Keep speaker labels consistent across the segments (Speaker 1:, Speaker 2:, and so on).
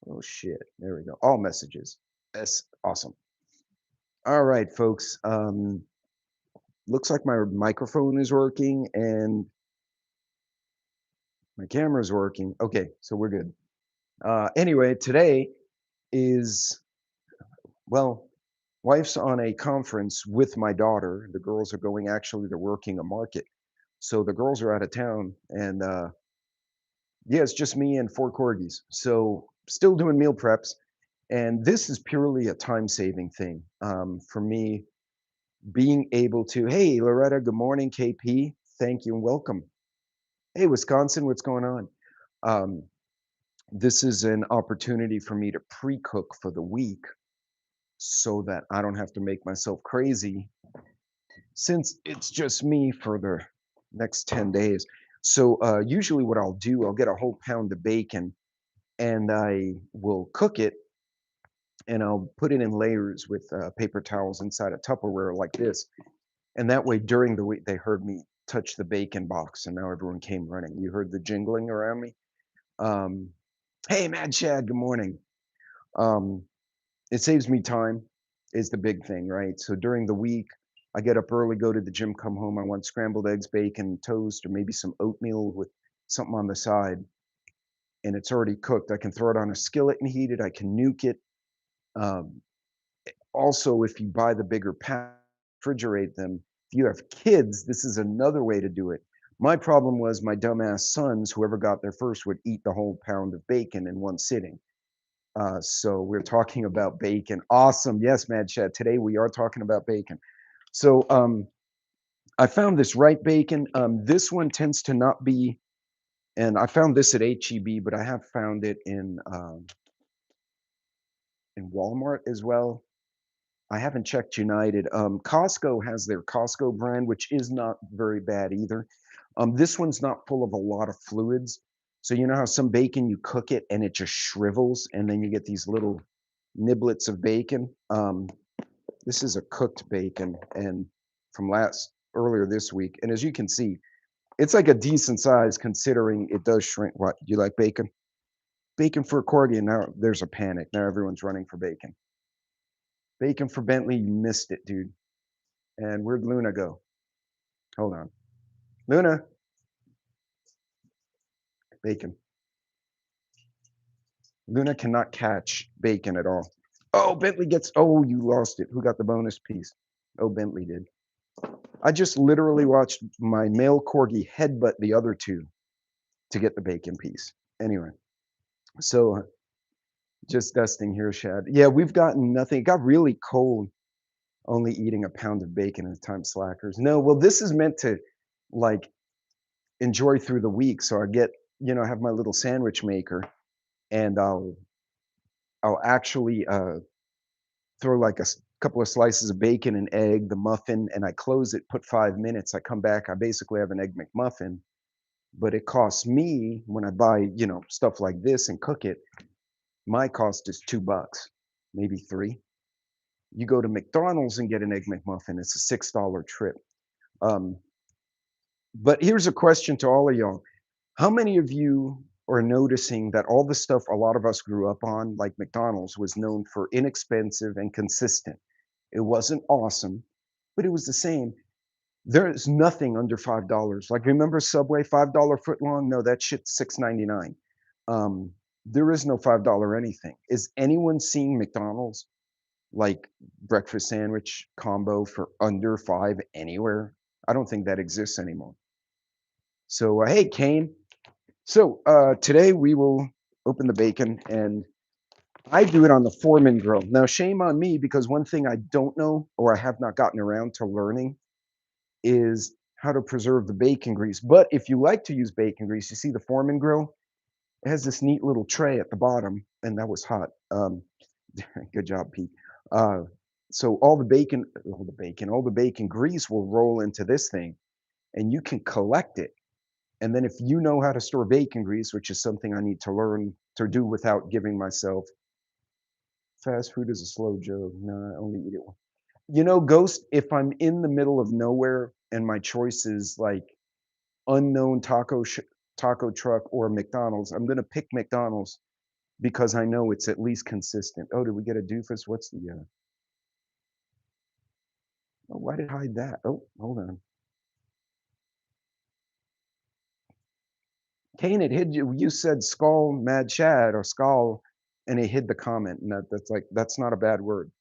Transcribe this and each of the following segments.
Speaker 1: Oh shit. There we go. All messages. That's awesome. All right, folks. Looks like my microphone is working and my camera's working. Okay, so we're good. Anyway, today is, well, wife's on a conference with my daughter. The girls are going, actually, they're working a market. So the girls are out of town and yeah, it's just me and four corgis. So still doing meal preps. And this is purely a time saving thing for me, being able to, hey, Loretta, good morning, KP. Thank you and welcome. Hey, Wisconsin, what's going on? Um, this is an opportunity for me to pre cook for the week so that I don't have to make myself crazy since it's just me for the next 10 days. So, usually, what I'll do, I'll get a whole pound of bacon and I will cook it and I'll put it in layers with paper towels inside a Tupperware like this. And that way, during the week, they heard me touch the bacon box, and now everyone came running. You heard the jingling around me. Um, hey, Mad Shad, good morning. Um, it saves me time, is the big thing, right? So during the week, I get up early, go to the gym, come home. I want scrambled eggs, bacon, toast, or maybe some oatmeal with something on the side, and it's already cooked. I can throw it on a skillet and heat it. I can nuke it. Um, Also, if you buy the bigger pack, refrigerate them. If you have kids, this is another way to do it. My problem was my dumbass sons, whoever got there first, would eat the whole pound of bacon in one sitting. So we're talking about bacon. Awesome. Yes, Mad Chat. Today we are talking about bacon. So I found this right bacon. This one tends to not be, and I found this at HEB, but I have found it in Walmart as well. I haven't checked United. Costco has their Costco brand, which is not very bad either. This one's not full of a lot of fluids. So you know how some bacon you cook it and it just shrivels and then you get these little niblets of bacon. This is a cooked bacon and from last earlier this week. And as you can see, it's like a decent size considering it does shrink. What, you like bacon? Bacon for a corgi, and now there's a panic. Now everyone's running for bacon. Bacon for Bentley, you missed it, dude. And where'd Luna go? Hold on. Luna, bacon. Luna cannot catch bacon at all. Oh, Bentley gets, oh, you lost it. Who got the bonus piece? Oh, Bentley did. I just literally watched my male corgi headbutt the other two to get the bacon piece. Anyway, so just dusting here, Shad. Yeah, we've gotten nothing. It got really cold only eating a pound of bacon at a time, slackers. No, well, this is meant to like enjoy through the week. So I get, have my little sandwich maker and I'll actually throw like a couple of slices of bacon and egg, the muffin, and I close it, put 5 minutes. I come back, I basically have an egg McMuffin, but it costs me when I buy, stuff like this and cook it, my cost is $2, maybe three. You go to McDonald's and get an egg McMuffin, it's a $6 trip. Um, but here's a question to all of y'all. How many of you are noticing that all the stuff a lot of us grew up on, like McDonald's, was known for inexpensive and consistent? It wasn't awesome, but it was the same. There is nothing under $5. Like, remember Subway, $5 foot long? No, that shit's $6.99. Um, there is no $5 anything. Is anyone seeing McDonald's like breakfast sandwich combo for under five anywhere? I don't think that exists anymore. So, hey, Kane. So, today we will open the bacon and I do it on the Foreman grill. Now, shame on me because one thing I don't know or I have not gotten around to learning is how to preserve the bacon grease. But if you like to use bacon grease, you see the Foreman grill, it has this neat little tray at the bottom, and that was hot. Good job, Pete. Uh, so all the bacon grease will roll into this thing, and you can collect it. And then if you know how to store bacon grease, which is something I need to learn to do without giving myself fast food is a slow joke. No, I only eat it. Ghost, if I'm in the middle of nowhere and my choice is like unknown taco truck or McDonald's, I'm gonna pick McDonald's because I know it's at least consistent. Oh, did we get a doofus? What's the, oh, why did it hide that? Oh, hold on. Kane, it hid you. You said skull, mad Chad, or skull, and it hid the comment. And that's like, that's not a bad word.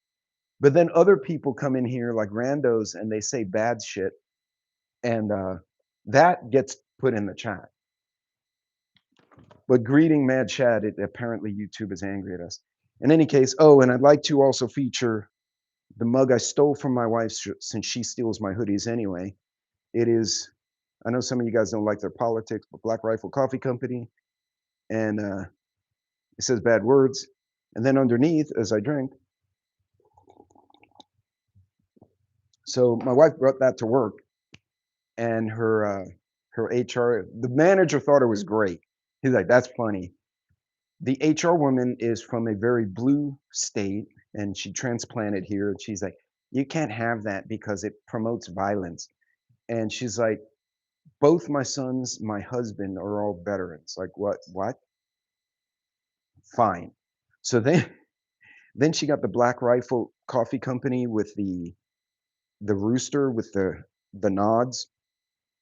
Speaker 1: But then other people come in here like randos and they say bad shit. And that gets put in the chat. But greeting mad Chad, it apparently YouTube is angry at us. In any case, oh, and I'd like to also feature the mug I stole from my wife since she steals my hoodies anyway. It is, I know some of you guys don't like their politics, but Black Rifle Coffee Company. And it says bad words. And then underneath, as I drink, so my wife brought that to work, and her HR, the manager thought it was great. He's like, that's funny. The HR woman is from a very blue state, and she transplanted here. And she's like, you can't have that because it promotes violence. And she's like, both my sons, my husband are all veterans. Like, what? Fine. So then she got the Black Rifle Coffee Company with the rooster with the nods,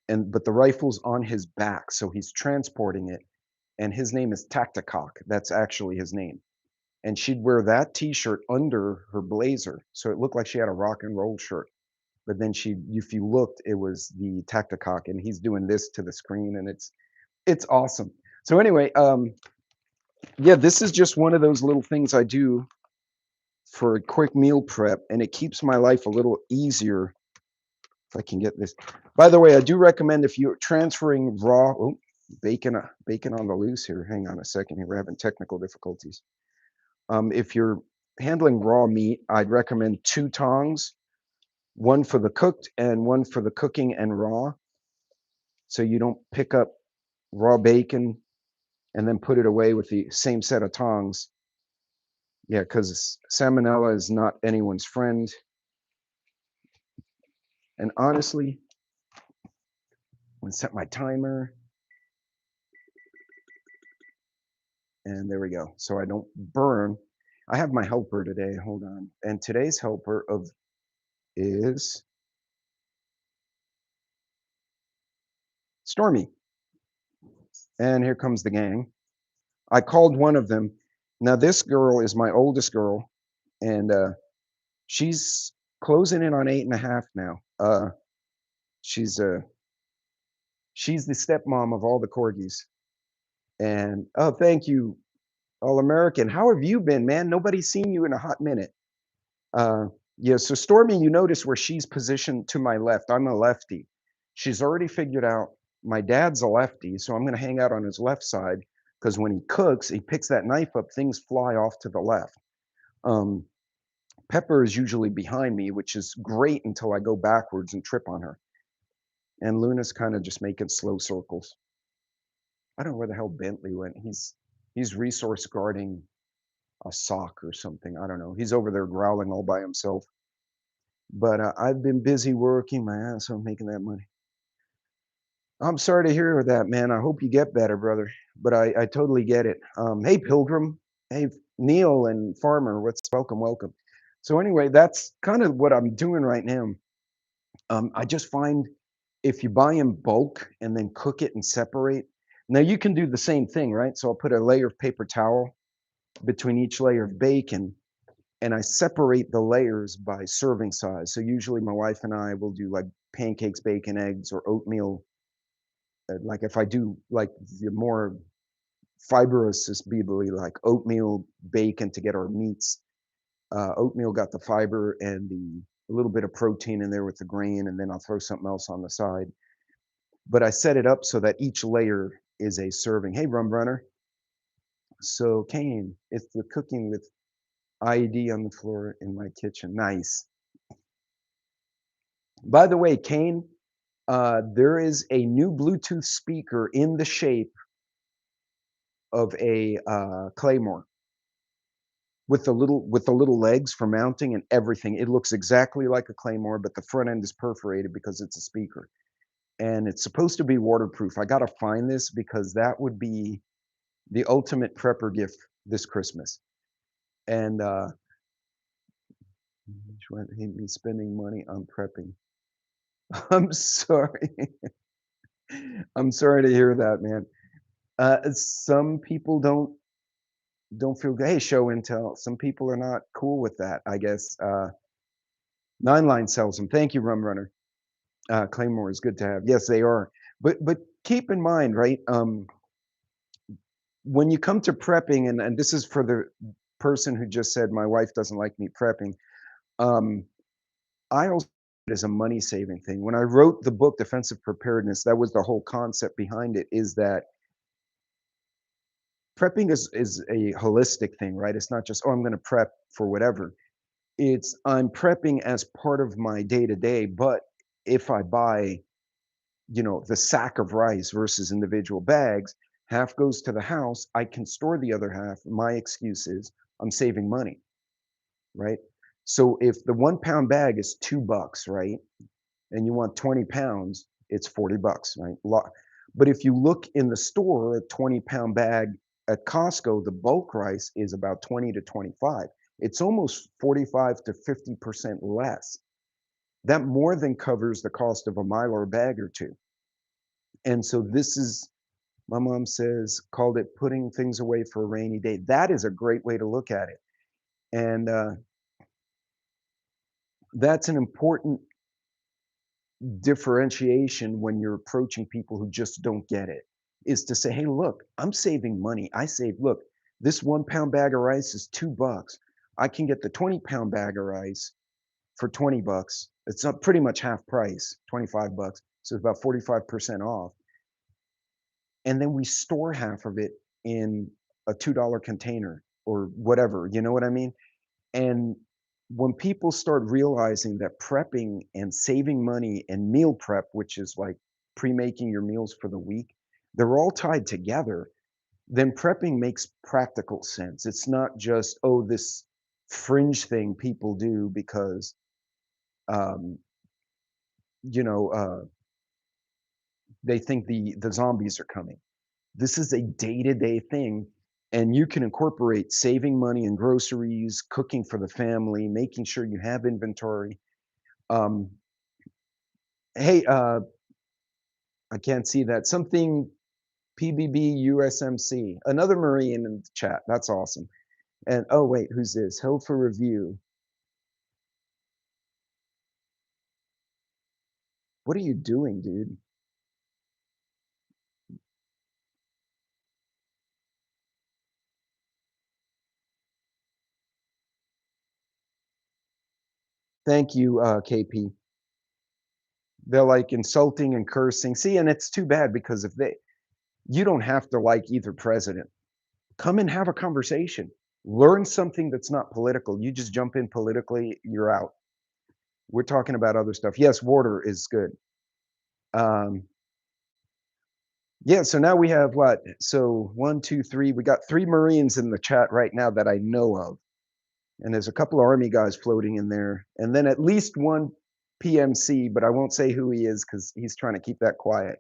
Speaker 1: and but the rifle's on his back, so he's transporting it, and his name is Tacticock. That's actually his name. And she'd wear that T-shirt under her blazer, so it looked like she had a rock and roll shirt. But then if you looked, it was the Tacticock, and he's doing this to the screen, and it's awesome. So anyway, yeah, this is just one of those little things I do for a quick meal prep, and it keeps my life a little easier if I can get this. By the way, I do recommend if you're transferring raw, oh, bacon on the loose here. Hang on a second here, we're having technical difficulties. If you're handling raw meat, I'd recommend 2 tongs, one for the cooked and one for the cooking and raw. So you don't pick up raw bacon and then put it away with the same set of tongs. Yeah, because salmonella is not anyone's friend. And honestly, I'm gonna set my timer. And there we go. So I don't burn. I have my helper today. Hold on. And today's helper is Stormy. And here comes the gang. I called one of them. Now this girl is my oldest girl, and she's closing in on 8.5 now. She's the stepmom of all the corgis. And oh, thank you, All American. How have you been, man? Nobody's seen you in a hot minute. Yeah, so Stormy, you notice where she's positioned to my left. I'm a lefty. She's already figured out my dad's a lefty, so I'm going to hang out on his left side because when he cooks, he picks that knife up, things fly off to the left. Pepper is usually behind me, which is great until I go backwards and trip on her. And Luna's kind of just making slow circles. I don't know where the hell Bentley went. He's resource guarding a sock or something. I don't know. He's over there growling all by himself. But I've been busy working my ass off making that money. I'm sorry to hear that, man. I hope you get better, brother. But I totally get it. Hey, Pilgrim. Hey, Neil and Farmer. Welcome. So anyway, that's kind of what I'm doing right now. I just find if you buy in bulk and then cook it and separate. Now you can do the same thing, right? So I'll put a layer of paper towel between each layer of bacon, and I separate the layers by serving size. So usually my wife and I will do like pancakes, bacon, eggs, or oatmeal. Like if I do like the more fibrous, bibly like oatmeal, bacon to get our meats. Oatmeal got the fiber and a little bit of protein in there with the grain, and then I'll throw something else on the side. But I set it up so that each layer is a serving. Hey, Rum Runner. So Kane, it's the cooking with IED on the floor in my kitchen. Nice. By the way, Kane, there is a new Bluetooth speaker in the shape of a Claymore with the little legs for mounting and everything. It looks exactly like a Claymore, but the front end is perforated because it's a speaker. And it's supposed to be waterproof. I gotta find this because that would be the ultimate prepper gift this Christmas. And hate me spending money on prepping. I'm sorry. I'm sorry to hear that, man. Some people don't feel good. Hey, show intel. Some people are not cool with that, I guess. Nine Line sells them. Thank you, Rum Runner. Claymore is good to have. Yes, they are. But keep in mind, right? When you come to prepping, and this is for the person who just said my wife doesn't like me prepping. I also see it as a money saving thing. When I wrote the book Defensive Preparedness, that was the whole concept behind it. Is that prepping is a holistic thing, right? It's not just, oh, I'm going to prep for whatever. It's I'm prepping as part of my day to day. But if I buy, the sack of rice versus individual bags, half goes to the house. I can store the other half. My excuse is I'm saving money, right? So if the 1 pound bag is $2, right, and you want 20 pounds, it's $40, right? But if you look in the store, a 20-pound bag at Costco, the bulk rice is about 20 to 25. It's almost 45 to 50% less. That more than covers the cost of a Mylar bag or two. And so this is, my mom says, called it putting things away for a rainy day. That is a great way to look at it. And that's an important differentiation when you're approaching people who just don't get it, is to say, hey, look, I'm saving money. Look, this 1 pound bag of rice is $2. I can get the 20-pound bag of rice for $20. It's not pretty much half price, $25. So it's about 45% off. And then we store half of it in a $2 container or whatever, you know what I mean? And when people start realizing that prepping and saving money and meal prep, which is like pre-making your meals for the week, they're all tied together, then prepping makes practical sense. It's not just, oh, this fringe thing people do because, um, you know, uh, they think the zombies are coming. This is a day-to-day thing, and you can incorporate saving money in groceries, cooking for the family, making sure you have inventory. Um, hey, I can't see that. Something PBB USMC, another Marine in the chat. That's awesome. And oh wait, who's this? Held for review. What are you doing, dude? Thank you, KP. They're like insulting and cursing. See, and it's too bad because you don't have to like either president. Come and have a conversation. Learn something that's not political. You just jump in politically, you're out. We're talking about other stuff. Yes, water is good. Um, yeah, so now we have what? So 1, 2, 3. We got 3 Marines in the chat right now that I know of. And there's a couple of Army guys floating in there. And then at least one PMC, but I won't say who he is because he's trying to keep that quiet.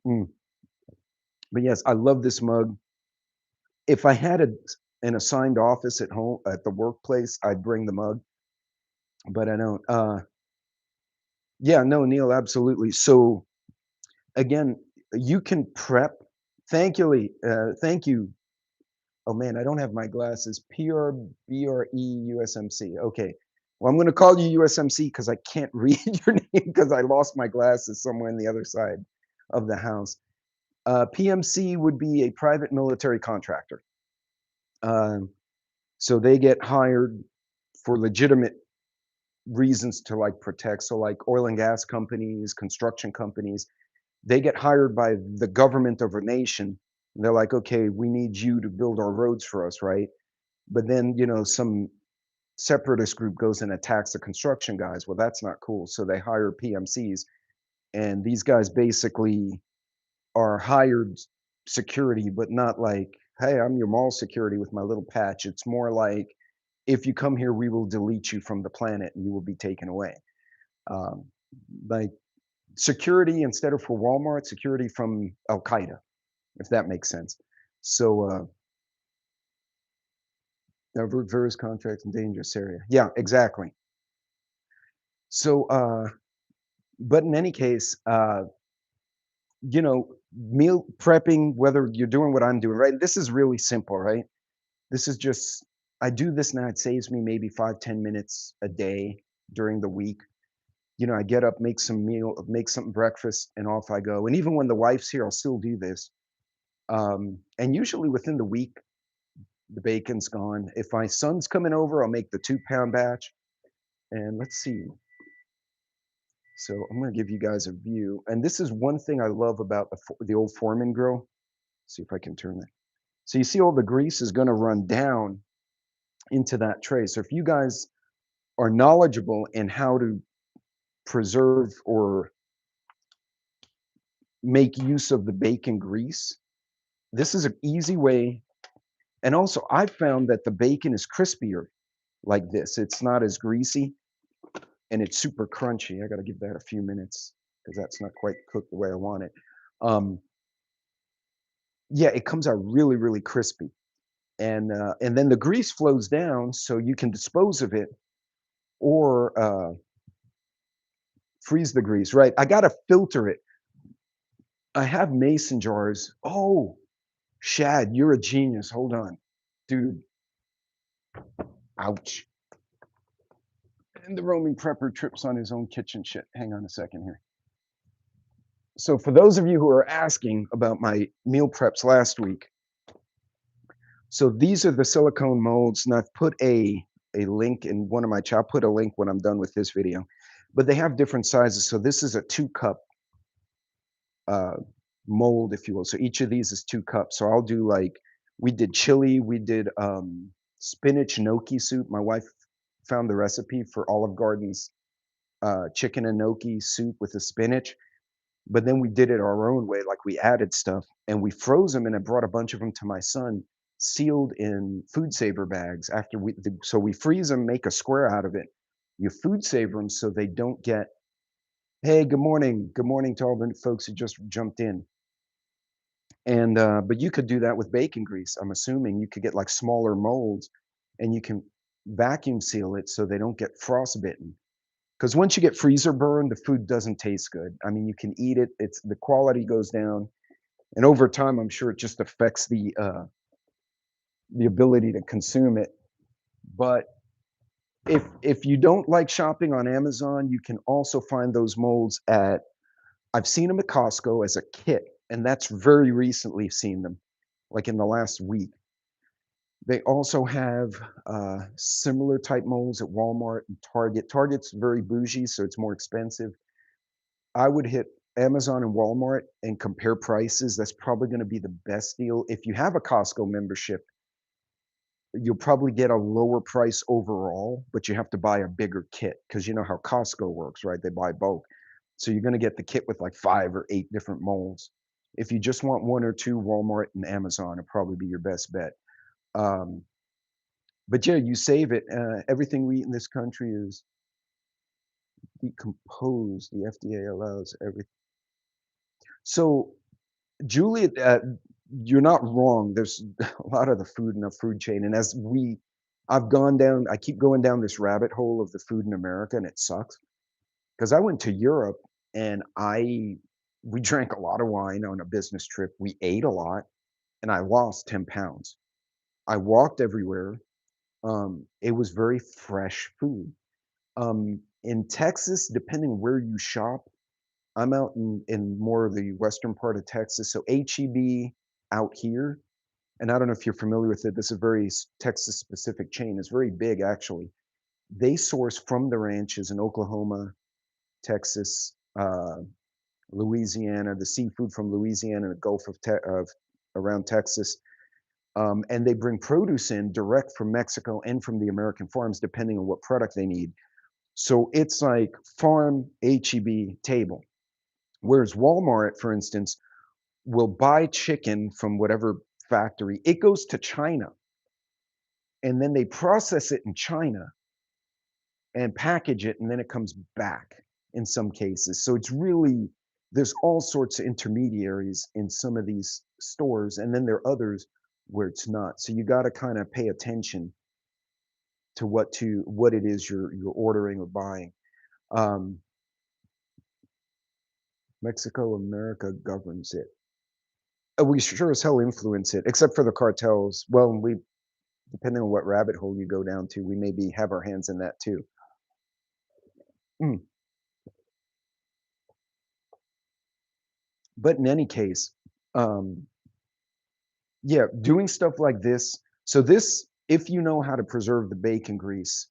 Speaker 1: Mm. But yes, I love this mug. If I had an assigned office at home, at the workplace, I'd bring the mug, but I don't. Yeah, no, Neil, absolutely. So again, you can prep. Thank you, Lee. Thank you. Oh man, I don't have my glasses. PRBRE Okay. Well, I'm going to call you USMC because I can't read your name because I lost my glasses somewhere on the other side of the house. PMC would be a private military contractor. So they get hired for legitimate reasons to like protect. So like oil and gas companies, construction companies, they get hired by the government of a nation. And they're like, okay, we need you to build our roads for us, right? But then, some separatist group goes and attacks the construction guys. Well, that's not cool. So they hire PMCs, and these guys basically are hired security, but not like, hey, I'm your mall security with my little patch. It's more like, if you come here, we will delete you from the planet and you will be taken away. Um, like security instead of for Walmart, security from Al Qaeda, if that makes sense. So Avert various contracts in dangerous area. Yeah, exactly. So, but in any case, you know, meal prepping, whether you're doing what I'm doing, right? This is really simple, right? This is just, I do this now. It saves me maybe 5, 10 minutes a day during the week. You know, I get up, make some meal, make something breakfast, and off I go. And even when the wife's here, I'll still do this. And usually within the week, the bacon's gone. If my son's coming over, I'll make the 2 pound batch. And let's see. So I'm going to give you guys a view. And this is one thing I love about the old Foreman grill. See if I can turn that. So you see all the grease is going to run down into that tray. So if you guys are knowledgeable in how to preserve or make use of the bacon grease, this is an easy way. And also, I found that the bacon is crispier like this. It's not as greasy and it's super crunchy. I got to give that a few minutes because that's not quite cooked the way I want it. Um, yeah, it comes out really, really crispy. And then the grease flows down so you can dispose of it or freeze the grease, right? I got to filter it. I have mason jars. Oh, Shad, you're a genius. Hold on. Dude, ouch. And the roaming prepper trips on his own kitchen shit. Hang on a second here. So for those of you who are asking about my meal preps last week, so these are the silicone molds, and I've put a link in one of my I'll put a link when I'm done with this video, but they have different sizes. So this is a 2 cup uh, mold, if you will. So each of these is 2 cups. So I'll do like, we did chili, we did spinach gnocchi soup. My wife found the recipe for Olive Garden's chicken and gnocchi soup with the spinach. But then we did it our own way, like we added stuff and we froze them, and I brought a bunch of them to my son, sealed in food saver bags. So we freeze them, make a square out of it. You food saver them so they don't get. Hey, good morning. Good morning to all the folks who just jumped in. And but you could do that with bacon grease. I'm assuming you could get like smaller molds, and you can vacuum seal it so they don't get frostbitten. Because once you get freezer burn, the food doesn't taste good. I mean, you can eat it; it's the quality goes down, and over time, I'm sure it just affects the ability to consume it. But if you don't like shopping on Amazon, you can also find those molds at. I've seen them at Costco as a kit, and that's very recently seen them, like in the last week. They also have similar type molds at Walmart and Target. Target's very bougie, so it's more expensive. I would hit Amazon and Walmart and compare prices. That's probably going to be the best deal. If you have a Costco membership, you'll probably get a lower price overall, but you have to buy a bigger kit because you know how Costco works, right? They buy bulk. So you're going to get the kit with like 5 or 8 different molds. If you just want one or two, Walmart and Amazon will probably be your best bet. Um, but yeah, you save it. Everything we eat in this country is decomposed. The FDA allows everything. So, Juliet, you're not wrong. There's a lot of the food in the food chain, and I've gone down. I keep going down this rabbit hole of the food in America, and it sucks because I went to Europe and we drank a lot of wine on a business trip. We ate a lot, and I lost 10 pounds. I walked everywhere. It was very fresh food. In Texas, depending where you shop, I'm out in more of the western part of Texas. So HEB out here, and I don't know if you're familiar with it. This is a very Texas specific chain. It's very big actually. They source from the ranches in Oklahoma, Texas, Louisiana, the seafood from Louisiana, the Gulf of around Texas, and they bring produce in direct from Mexico and from the American farms, depending on what product they need. So it's like farm HEB table. Whereas Walmart, for instance, will buy chicken from whatever factory. It goes to China and then they process it in China and package it, and then it comes back in some cases. So it's really, there's all sorts of intermediaries in some of these stores, and then there are others where it's not. So you got to kind of pay attention. to what it is you're ordering or buying. Um, Mexico, America governs it. We sure as hell influence it, except for the cartels. Well, we depending on what rabbit hole you go down to, we maybe have our hands in that too. Mm. But in any case, um, yeah, doing stuff like this. So this, if you know how to preserve the bacon grease,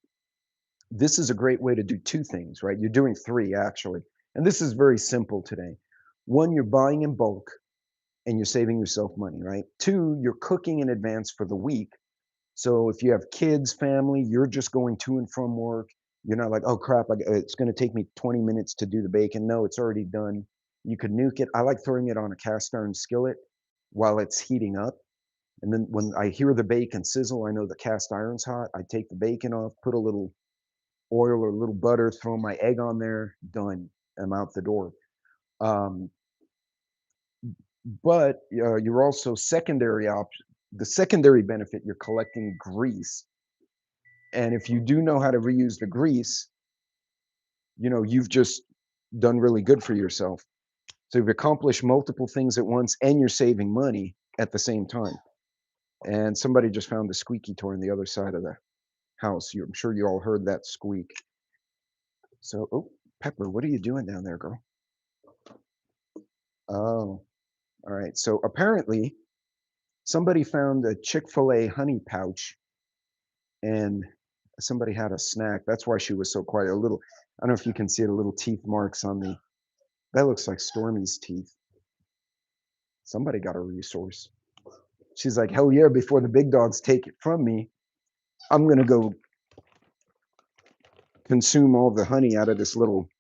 Speaker 1: this is a great way to do two things, right? You're doing three actually. And this is very simple today. One, you're buying in bulk and you're saving yourself money, right? Two, you're cooking in advance for the week. So if you have kids, family, you're just going to and from work. You're not like, oh crap, it's going to take me 20 minutes to do the bacon. No, it's already done. You could nuke it. I like throwing it on a cast iron skillet while it's heating up. And then when I hear the bacon sizzle, I know the cast iron's hot. I take the bacon off, put a little oil or a little butter, throw my egg on there, done. I'm out the door. Um, but you're also the secondary benefit, you're collecting grease. And if you do know how to reuse the grease, you've just done really good for yourself. So you've accomplished multiple things at once and you're saving money at the same time. And somebody just found the squeaky toy on the other side of the house. I'm sure you all heard that squeak. So, oh, Pepper, what are you doing down there, girl? Oh, all right. So apparently somebody found a Chick-fil-A honey pouch and somebody had a snack. That's why she was so quiet. I don't know if you can see it, a little teeth marks on that looks like Stormy's teeth. Somebody got a resource. She's like, hell yeah, before the big dogs take it from me, I'm going to go consume all the honey out of this little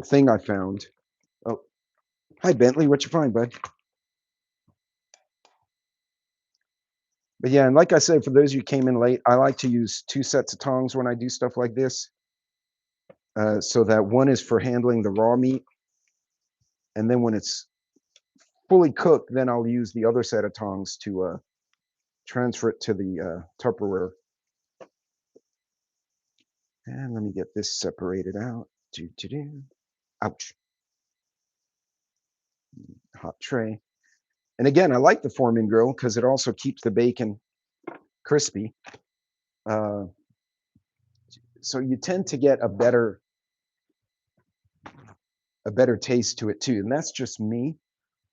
Speaker 1: thing I found. Oh, hi, Bentley. What you find, bud? But yeah, and like I said, for those of you who came in late, I like to use 2 sets of tongs when I do stuff like this. So that one is for handling the raw meat. And then when it's fully cooked, then I'll use the other set of tongs to transfer it to the Tupperware. And let me get this separated out. Ouch. Hot tray. And again, I like the Foreman grill because it also keeps the bacon crispy. So you tend to get a better taste to it too. And that's just me.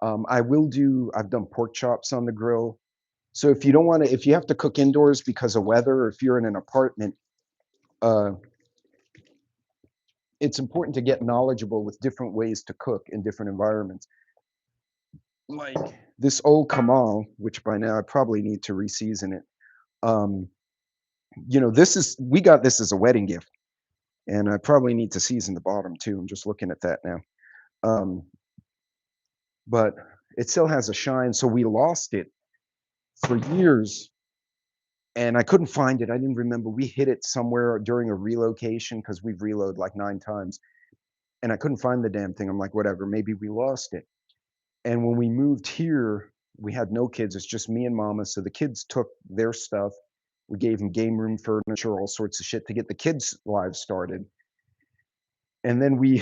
Speaker 1: I've done pork chops on the grill. So if you have to cook indoors because of weather, or if you're in an apartment, it's important to get knowledgeable with different ways to cook in different environments. Like this old Kamal, which by now I probably need to reseason it. We got this as a wedding gift, and I probably need to season the bottom too. I'm just looking at that now. But it still has a shine, so we lost it for years, and I couldn't find it. I didn't remember. We hid it somewhere during a relocation because we've reloaded like 9 times, and I couldn't find the damn thing. I'm like, whatever, maybe we lost it. And when we moved here, we had no kids. It's just me and Mama. So the kids took their stuff. We gave them game room furniture, all sorts of shit to get the kids' lives started. And then we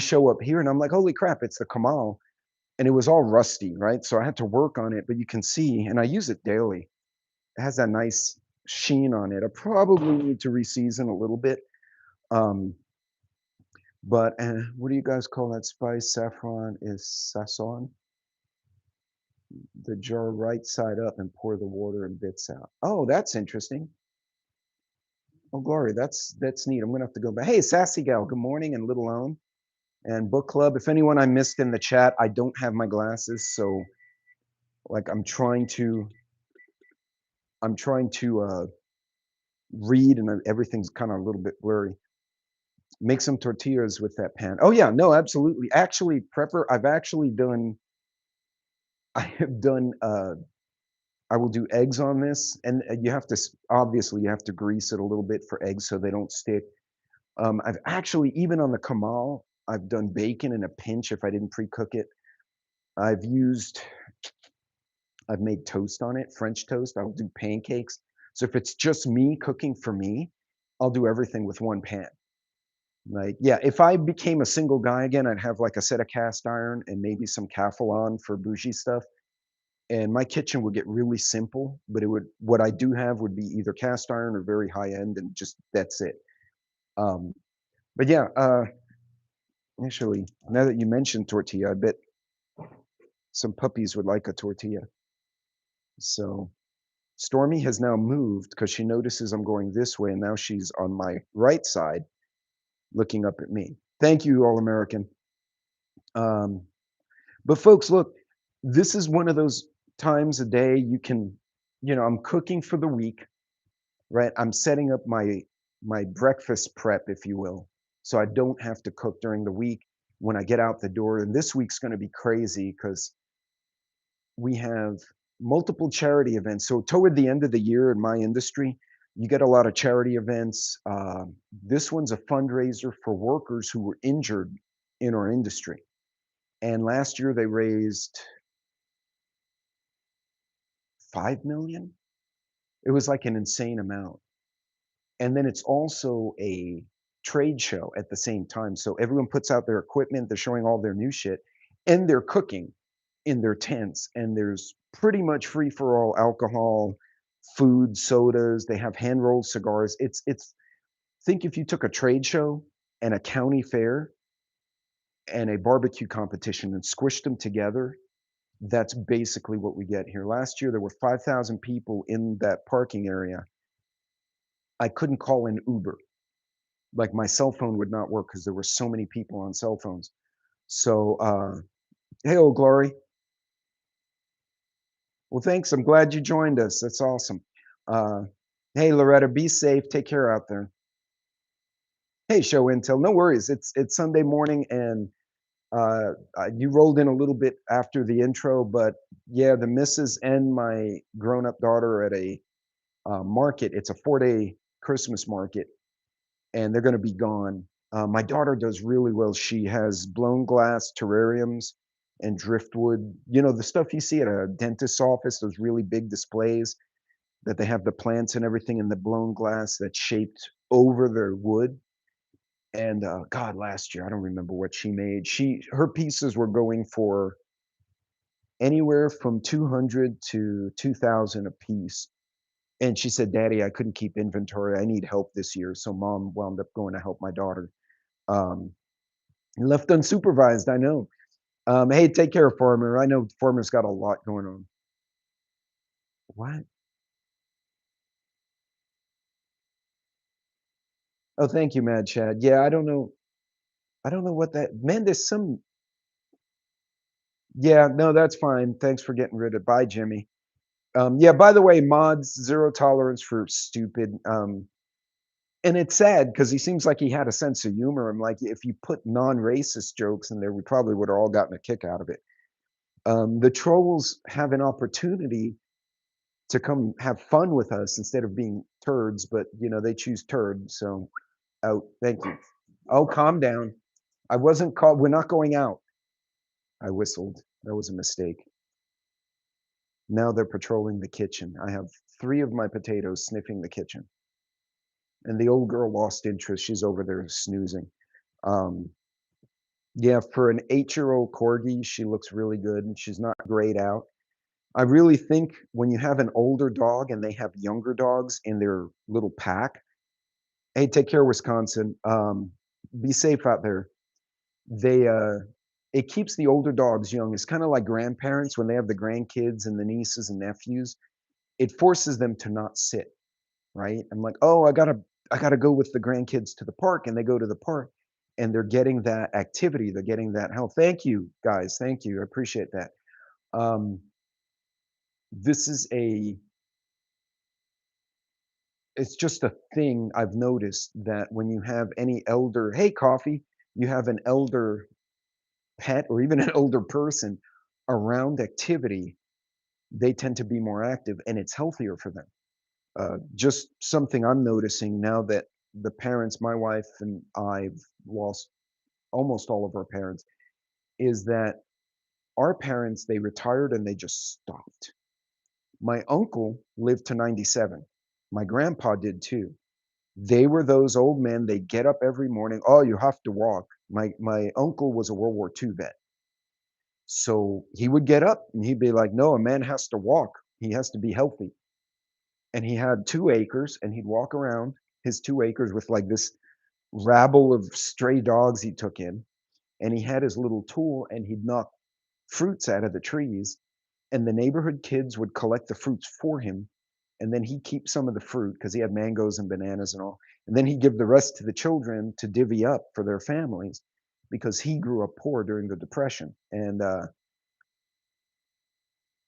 Speaker 1: show up here, and I'm like, holy crap, it's the Kamal. And it was all rusty, right? So I had to work on it, but you can see, and I use it daily. It has that nice sheen on it. I probably need to reseason a little bit. But what do you guys call that spice? Saffron is sazon. The jar right side up and pour the water and bits out. Oh, that's interesting. Oh, Glory, that's neat. I'm gonna have to go back. Hey, Sassy Gal, good morning, and Little Own and Book Club. If anyone I missed in the chat, I don't have my glasses, so like I'm trying to read, and everything's kind of a little bit blurry. Make some tortillas with that pan. Oh yeah, no, absolutely. Actually, Prepper, I have done I will do eggs on this, and you have to obviously you have to grease it a little bit for eggs so they don't stick. I've actually, even on the Kamal, I've done bacon in a pinch if I didn't pre-cook it. I've made toast on it, French toast. I'll do pancakes. So if it's just me cooking for me, I'll do everything with one pan. Like, yeah, if I became a single guy again, I'd have like a set of cast iron and maybe some Calphalon for bougie stuff. And my kitchen would get really simple, but it would what I do have would be either cast iron or very high end, and just that's it. Um, but yeah, actually, now that you mentioned tortilla, I bet some puppies would like a tortilla. So Stormy has now moved because she notices I'm going this way, and now she's on my right side looking up at me. Thank you, All American. Um, but folks, look, this is one of those times a day you can, I'm cooking for the week, right? I'm setting up my breakfast prep, if you will, so I don't have to cook during the week when I get out the door. And this week's going to be crazy because we have multiple charity events. So toward the end of the year in my industry, you get a lot of charity events. This one's a fundraiser for workers who were injured in our industry. And last year they raised 5 million. It was like an insane amount. And then it's also a trade show at the same time. So everyone puts out their equipment, they're showing all their new shit, and they're cooking in their tents. And there's pretty much free for all alcohol, food, sodas. They have hand rolled cigars. It's think if you took a trade show and a county fair and a barbecue competition and squished them together. That's basically what we get here. Last year there were 5,000 people in that parking area. I couldn't call in Uber. Like my cell phone would not work because there were so many people on cell phones. So, hey, old Glory. Well, thanks. I'm glad you joined us. That's awesome. Uh, hey, Loretta, be safe. Take care out there. Hey, Show Intel. No worries. It's Sunday morning, and you rolled in a little bit after the intro, but yeah, the missus and my grown-up daughter are at a market. It's a 4-day Christmas market, and they're going to be gone. My daughter does really well. She has blown glass terrariums and driftwood. You know, the stuff you see at a dentist's office, those really big displays that they have the plants and everything in the blown glass that's shaped over the wood. And God, last year, I don't remember what she made. Her pieces were going for anywhere from 200 to 2,000 a piece. And she said, "Daddy, I couldn't keep inventory. I need help this year." So mom wound up going to help my daughter. Um, Left unsupervised, I know. Hey, take care, Farmer. I know Farmer's got a lot going on. What? Oh, thank you, Mad Chad. Yeah, I don't know. I don't know what that man. There's some. Yeah, no, that's fine. Thanks for getting rid of. Bye, Jimmy. Yeah. By the way, mods zero tolerance for stupid. And it's sad because he seems like he had a sense of humor. I'm like, if you put non-racist jokes in there, we probably would have all gotten a kick out of it. The trolls have an opportunity to come have fun with us instead of being turds, but they choose turd. So out. Thank you. Oh, calm down. I wasn't called. We're not going out. I whistled. That was a mistake. Now they're patrolling the kitchen. I have 3 of my potatoes sniffing the kitchen. And the old girl lost interest. She's over there snoozing. Um, yeah, for an 8-year-old corgi, she looks really good and she's not grayed out. I really think when you have an older dog and they have younger dogs in their little pack, hey, take care, Wisconsin. Be safe out there. They it keeps the older dogs young. It's kind of like grandparents when they have the grandkids and the nieces and nephews. It forces them to not sit, right? I'm like, oh, I gotta go with the grandkids to the park, and they go to the park, and they're getting that activity. They're getting that health. Thank you, guys. Thank you. I appreciate that. Um, this is a it's just a thing I've noticed that when you have any elder, hey, coffee, you have an elder pet or even an older person around activity, they tend to be more active and it's healthier for them. Just something I'm noticing now that the parents, my wife and I've lost almost all of our parents, is that our parents, they retired and they just stopped. My uncle lived to 97. My grandpa did too. They were those old men, they get up every morning, "Oh, you have to walk." My uncle was a World War II vet. So he would get up and he'd be like, "No, a man has to walk. He has to be healthy." And he had 2 acres and he'd walk around his 2 acres with like this rabble of stray dogs he took in. And he had his little tool and he'd knock fruits out of the trees. And the neighborhood kids would collect the fruits for him. And then he'd keep some of the fruit because he had mangoes and bananas and all. And then he'd give the rest to the children to divvy up for their families because he grew up poor during the Depression. And,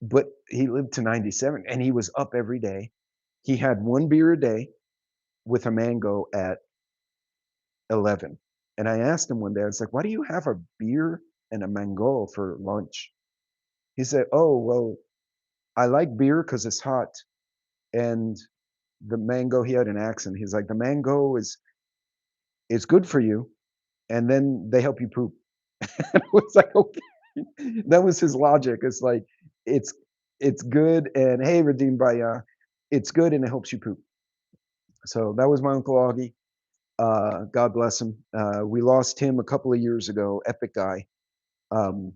Speaker 1: but he lived to 97 and he was up every day. He had 1 beer a day with a mango at 11. And I asked him one day, I was like, "Why do you have a beer and a mango for lunch?" He said, "Oh, well, I like beer because it's hot. And the mango," he had an accent. He's like, "The mango is good for you, and then they help you poop." I was like, "Okay." That was his logic. It's like, it's it's good and hey, redeemed by it's good and it helps you poop. So that was my Uncle Augie. God bless him. We lost him a couple of years ago. Epic guy. Um,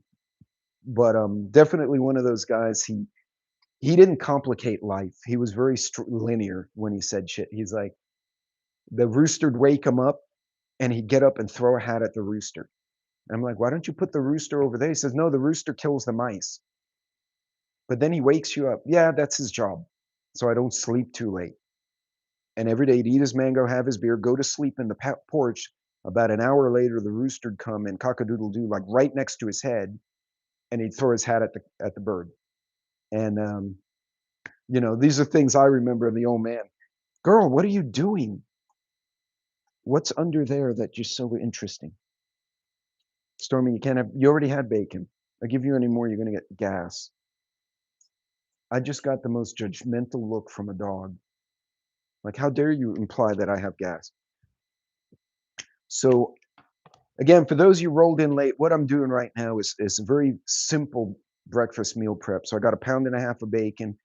Speaker 1: but definitely one of those guys. He didn't complicate life. He was very linear when he said shit. He's like, the rooster'd wake him up, and he'd get up and throw a hat at the rooster. And I'm like, "Why don't you put the rooster over there?" He says, "No, the rooster kills the mice." But then he wakes you up. Yeah, that's his job. So I don't sleep too late. And every day he'd eat his mango, have his beer, go to sleep in the porch. About an hour later, the rooster'd come and cock-a-doodle-doo, like right next to his head, and he'd throw his hat at the bird. And these are things I remember of the old man. "Girl, what are you doing? What's under there that just so interesting?" "Stormy, you can't have. You already had bacon. I give you any more, you're gonna get gas." I just got the most judgmental look from a dog. Like, how dare you imply that I have gas? So again, for those of you rolled in late, what I'm doing right now is a very simple breakfast meal prep. So I got a pound and a half of bacon,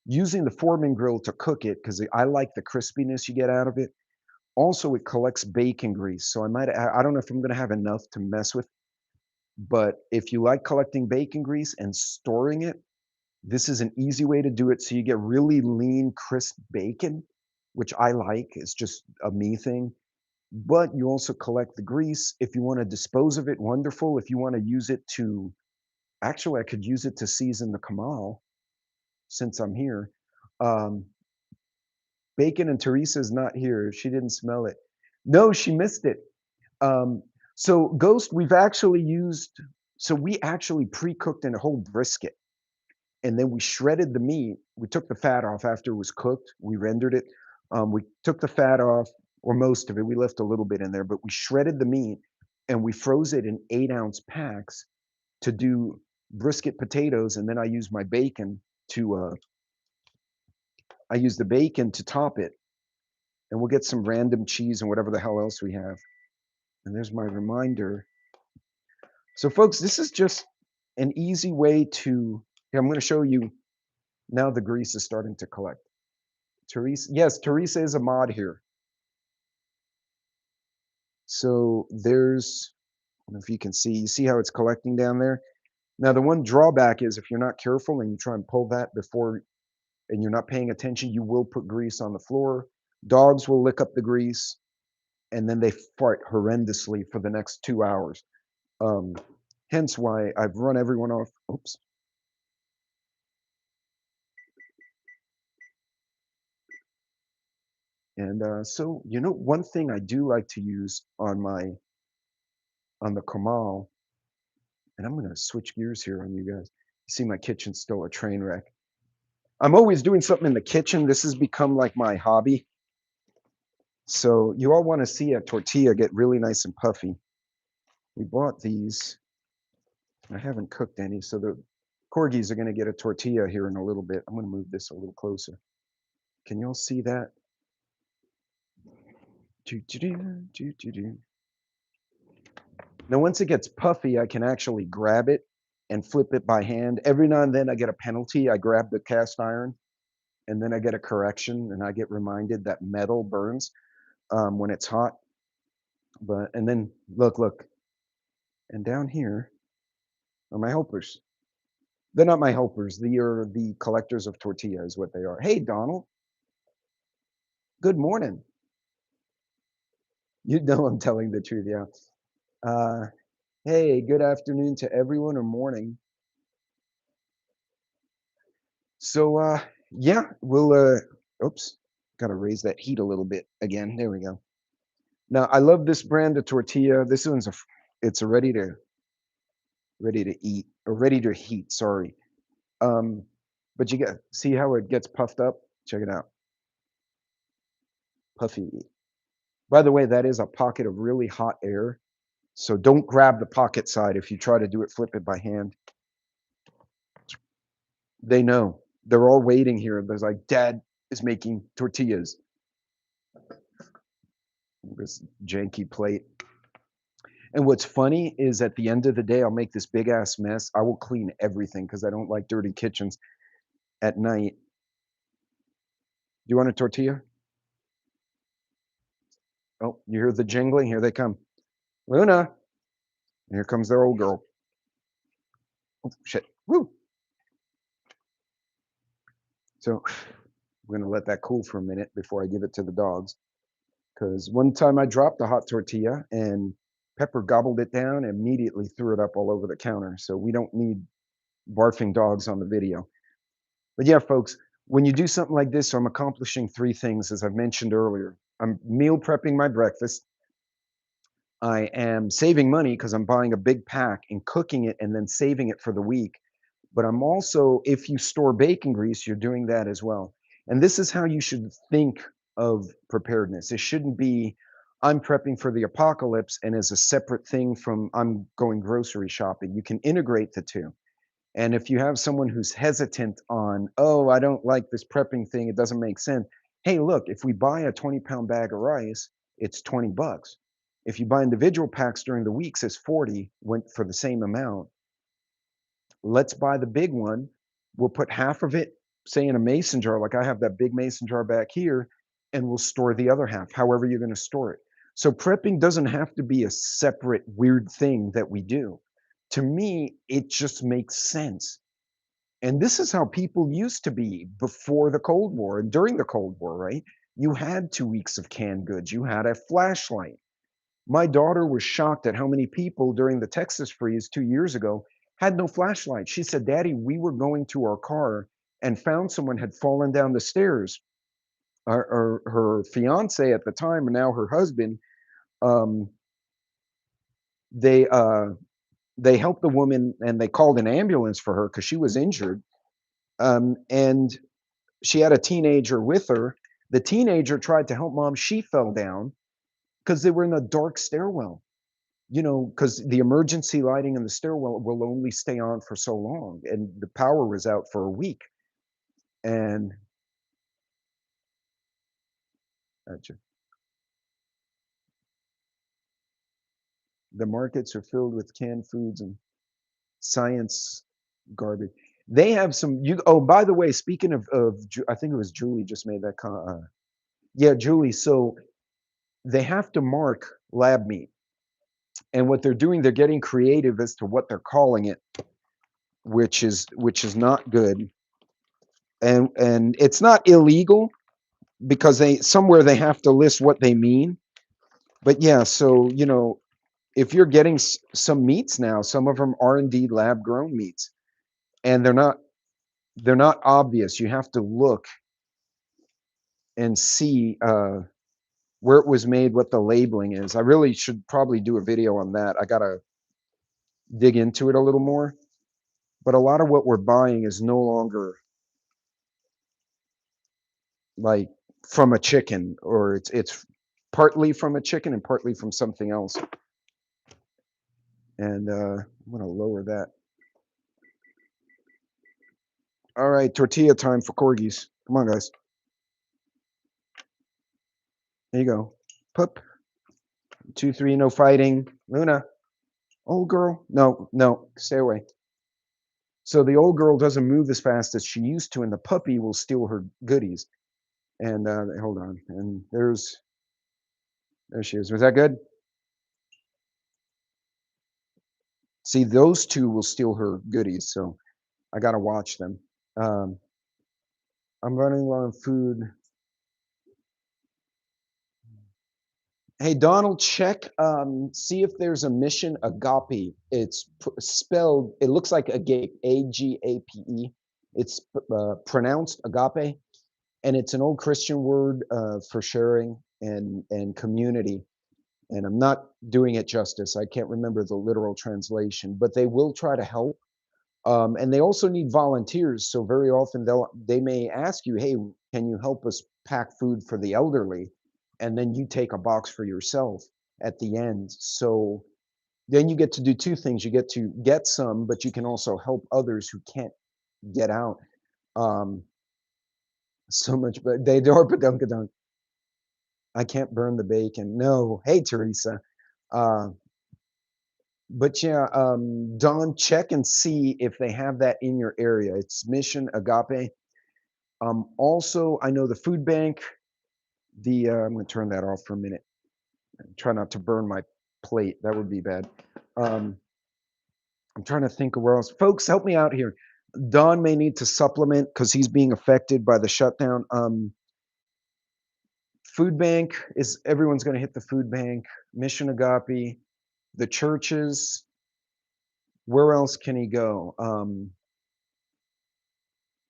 Speaker 1: using the Foreman grill to cook it because I like the crispiness you get out of it. Also, it collects bacon grease, so I don't know if I'm gonna have enough to mess with, but if you like collecting bacon grease and storing it, this is an easy way to do it so you get really lean, crisp bacon, which I like. It's just a me thing. But you also collect the grease. If you wanna dispose of it, wonderful. If you wanna use it to actually, I could use it to season the camal since I'm here. Um, Bacon and Teresa's not here. She didn't smell it. No, she missed it. Um, so Ghost, we actually pre-cooked in a whole brisket, and then we shredded the meat. We took the fat off after it was cooked. We rendered it. We took the fat off, or most of it. We left a little bit in there, but we shredded the meat and we froze it in 8-ounce packs to do brisket potatoes. And then to I use the bacon to top it, and we'll get some random cheese and whatever the hell else we have. And there's my reminder. So, folks, this is just an easy way to. Here, I'm going to show you now. The grease is starting to collect. Teresa, yes, Teresa is a mod here. So there's, I don't know if you can see, you see how it's collecting down there? Now, the one drawback is if you're not careful and you try and pull that before, and you're not paying attention, you will put grease on the floor. Dogs will lick up the grease, and then they fart horrendously for the next 2 hours. Hence why I've run everyone off. Oops. And so, one thing I do like to use on the Kamal, and I'm gonna switch gears here on you guys. You see my kitchen's still a train wreck. I'm always doing something in the kitchen. This has become like my hobby. So you all want to see a tortilla get really nice and puffy. We bought these. I haven't cooked any, so the corgis are going to get a tortilla here in a little bit. I'm going to move this a little closer. Can you all see that? Now, once it gets puffy, I can actually grab it and flip it by hand. Every now and then I get a penalty. I grab the cast iron. and then I get a correction, and I get reminded that metal burns when it's hot. And then look, and down here are my helpers. They're not my helpers. They are the collectors of tortilla is what they are. Hey, Donald. Good morning. You know I'm telling the truth, yeah. Hey, good afternoon to everyone or morning. So, yeah, we'll, oops, got to raise that heat a little bit again. There we go. Now, I love this brand of tortilla. This one's it's a ready to eat or ready to heat, sorry. But you see how it gets puffed up? Check it out. Puffy. By the way, that is a pocket of really hot air. So don't grab the pocket side if you try to do it, flip it by hand. They know. They're all waiting here. There's like, Dad is making tortillas. This janky plate. And what's funny is at the end of the day, I'll make this big ass mess. I will clean everything because I don't like dirty kitchens at night. Do you want a tortilla? Oh, you hear the jingling? Here they come. Luna. Here comes their old girl. Oh, shit. Woo. So I'm going to let that cool for a minute before I give it to the dogs. Because one time I dropped a hot tortilla and Pepper gobbled it down and immediately threw it up all over the counter. So we don't need barfing dogs on the video. But yeah, folks, when you do something like this, I'm accomplishing 3 things, as I've mentioned earlier. I'm meal prepping my breakfast. I am saving money because I'm buying a big pack and cooking it and then saving it for the week. But I'm also, if you store bacon grease, you're doing that as well. And this is how you should think of preparedness. It shouldn't be, I'm prepping for the apocalypse and as a separate thing from I'm going grocery shopping. You can integrate the two. And if you have someone who's hesitant on, oh, I don't like this prepping thing, it doesn't make sense. Hey, look, if we buy a 20-pound bag of rice, it's 20 bucks. If you buy individual packs during the weeks, it's 40, went for the same amount. Let's buy the big one. We'll put half of it, say in a mason jar, like I have that big mason jar back here, and we'll store the other half, however you're going to store it. So prepping doesn't have to be a separate weird thing that we do. To me, it just makes sense. And this is how people used to be before the Cold War and during the Cold War, right? You had 2 weeks of canned goods. You had a flashlight. My daughter was shocked at how many people during the Texas freeze 2 years ago had no flashlight. She said, Daddy, we were going to our car and found someone had fallen down the stairs. Her fiance at the time, and now her husband, um, they helped the woman and they called an ambulance for her because she was injured. And she had a teenager with her. The teenager tried to help mom. She fell down because they were in a dark stairwell. You know, because the emergency lighting in the stairwell will only stay on for so long, and the power was out for a week. And the markets are filled with canned foods and science garbage. They have some. Oh, by the way, speaking of, I think it was Julie just made that comment. Yeah, Julie. So they have to mark lab meat, and what they're doing, they're getting creative as to what they're calling it, which is not good. And it's not illegal because somewhere they have to list what they mean. But yeah, so you know, if you're getting some meats now, some of them are indeed lab grown meats, and they're not obvious. You have to look and see where it was made, what the labeling is. I really should probably do a video on that. I gotta dig into it a little more. But a lot of what we're buying is no longer like from a chicken, or it's partly from a chicken and partly from something else. And I'm gonna lower that. All right, tortilla time for corgis. Come on, guys. There you go. Pup. 2, 3, no fighting. Luna. Oh, girl. No, no, stay away. So the old girl doesn't move as fast as she used to, and the puppy will steal her goodies. And hold on, and there she is. Was that good? See, those two will steal her goodies, so I gotta watch them. Um, I'm running low on food. Hey, Donald, check, see if there's a mission agape. It's spelled, it looks like agape, A-G-A-P-E. It's pronounced agape, and it's an old Christian word for sharing and community. And I'm not doing it justice. I can't remember the literal translation, but they will try to help. And they also need volunteers. So very often they may ask you, hey, can you help us pack food for the elderly? And then you take a box for yourself at the end. So then you get to do two things. You get to get some, but you can also help others who can't get out. Um, so much, but they are badunkadunk. I can't burn the bacon. No. Hey, Teresa. Uh, but yeah, Don, check and see if they have that in your area. It's Mission Agape. Also, I know the food bank. I'm going to turn that off for a minute. Try not to burn my plate. That would be bad. Um, I'm trying to think of where else. Folks, help me out here. Don may need to supplement because he's being affected by the shutdown. Food bank is everyone's going to hit the food bank. Mission Agape, the churches. Where else can he go?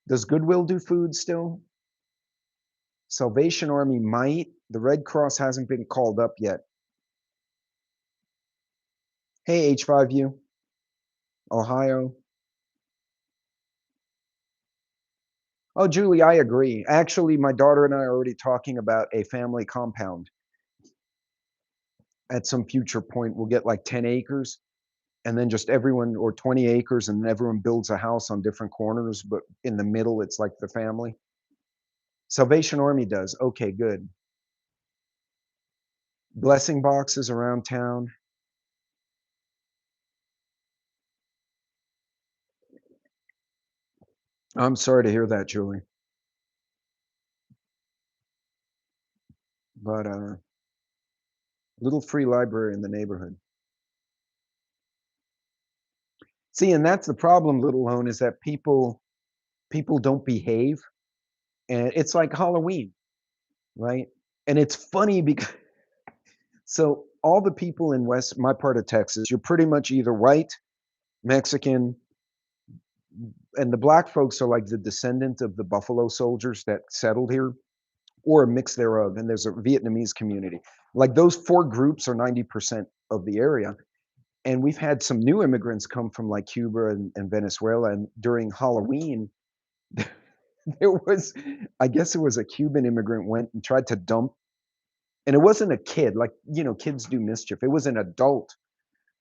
Speaker 1: Does Goodwill do food still? Salvation Army might. The Red Cross hasn't been called up yet. Hey, H5U, Ohio. Oh, Julie, I agree. Actually, my daughter and I are already talking about a family compound. At some future point, we'll get like 10 acres and then just everyone, or 20 acres, and everyone builds a house on different corners, but in the middle, it's like the family. Salvation Army does. Okay, good. Blessing boxes around town. I'm sorry to hear that, Julie. But little free library in the neighborhood. See, and that's the problem, little lone, is that people don't behave, and it's like Halloween, right? And it's funny because so all the people in my part of Texas, you're pretty much either white, Mexican, and the black folks are like the descendant of the Buffalo Soldiers that settled here, or a mix thereof. And there's a Vietnamese community. Like those four groups are 90% of the area. And we've had some new immigrants come from like Cuba and Venezuela. And during Halloween, there was, I guess it was a Cuban immigrant went and tried to dump, and it wasn't a kid, like, kids do mischief. It was an adult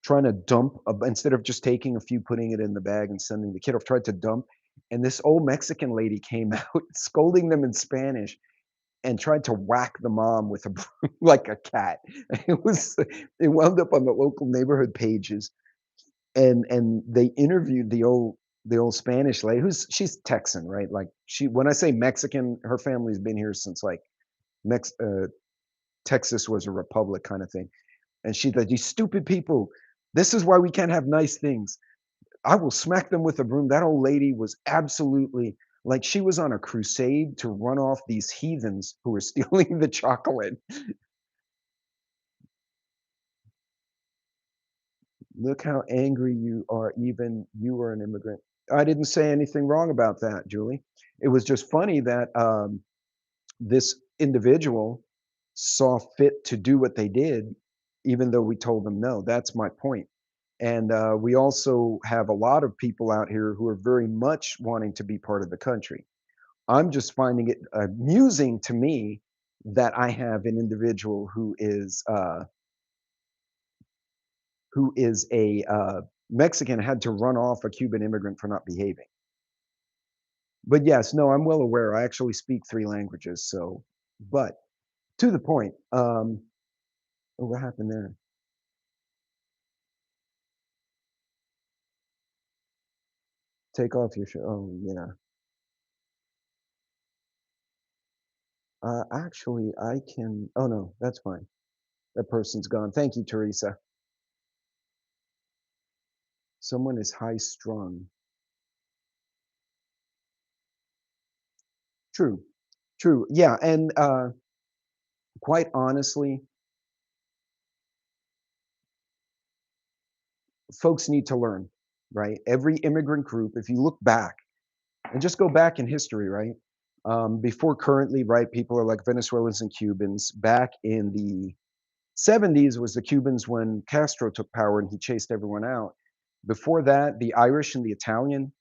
Speaker 1: trying to dump, instead of just taking a few, putting it in the bag and sending the kid off, tried to dump. And this old Mexican lady came out scolding them in Spanish and tried to whack the mom with a broom like a cat. It wound up on the local neighborhood pages, and they interviewed the old Spanish lady she's Texan, right? Like when I say Mexican, her family's been here since like Mex Texas was a republic kind of thing. And she's like, "You stupid people, this is why we can't have nice things. I will smack them with a broom." That old lady was absolutely like she was on a crusade to run off these heathens who were stealing the chocolate. Look how angry you are, even you are an immigrant. I didn't say anything wrong about that, Julie. It was just funny that this individual saw fit to do what they did, even though we told them no. That's my point. And we also have a lot of people out here who are very much wanting to be part of the country. I'm just finding it amusing to me that I have an individual who is a Mexican, had to run off a Cuban immigrant for not behaving. But yes, no, I'm well aware. I actually speak 3 languages, so but to the point, oh, what happened there? Take off your shirt. Oh, yeah. Actually, I can. Oh, no, that's fine. That person's gone. Thank you, Teresa. Someone is high strung. True. True. Yeah. And quite honestly, folks need to learn, right? Every immigrant group, if you look back and just go back in history, right? Before currently, right? People are like Venezuelans and Cubans. Back in the 70s was the Cubans when Castro took power and he chased everyone out. Before that, the Irish and the Italian.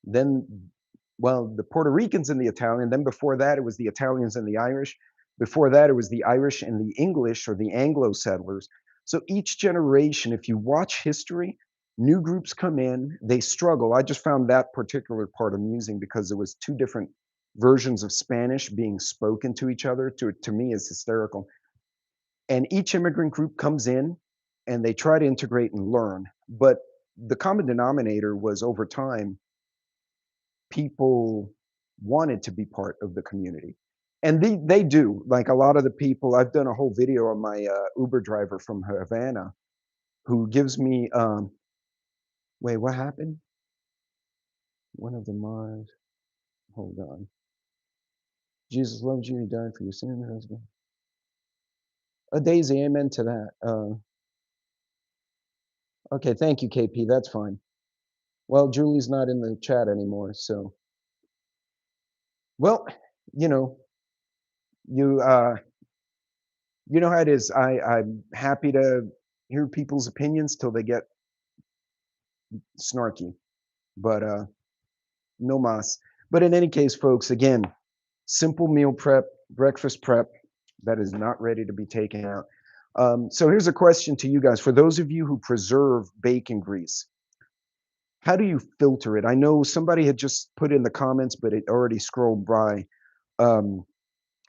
Speaker 1: Then, well, the Puerto Ricans and the Italian. Then before that, it was the Italians and the Irish. Before that, it was the Irish and the English or the Anglo settlers. So each generation, if you watch history, new groups come in, they struggle. I just found that particular part amusing because it was two different versions of Spanish being spoken to each other. To me, is hysterical. And each immigrant group comes in and they try to integrate and learn. But the common denominator was over time, people wanted to be part of the community. And they do. Like a lot of the people, I've done a whole video on my Uber driver from Havana who gives me, wait, what happened? One of the mods, hold on. Jesus loves you, he died for your sin, husband. A daisy, amen to that. Okay, thank you, KP, that's fine. Well, Julie's not in the chat anymore, so. Well, you know, you you know how it is. I'm happy to hear people's opinions till they get snarky, but no mas. But in any case, folks, again, simple meal prep, breakfast prep that is not ready to be taken out. So here's a question to you guys. For those of you who preserve bacon grease, how do you filter it? I know somebody had just put in the comments, but it already scrolled by. Um,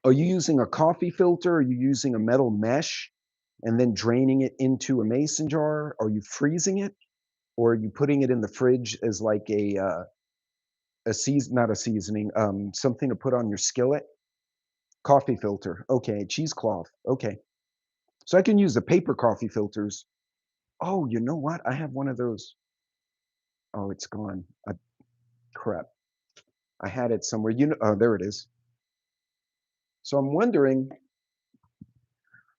Speaker 1: are you using a coffee filter? Are you using a metal mesh and then draining it into a mason jar? Are you freezing it? Or are you putting it in the fridge as like a season, not a seasoning, something to put on your skillet? Coffee filter. Okay, cheesecloth. Okay. So I can use the paper coffee filters. Oh, you know what? I have one of those. Oh, it's gone. Crap. I had it somewhere. You know, oh, there it is. So I'm wondering,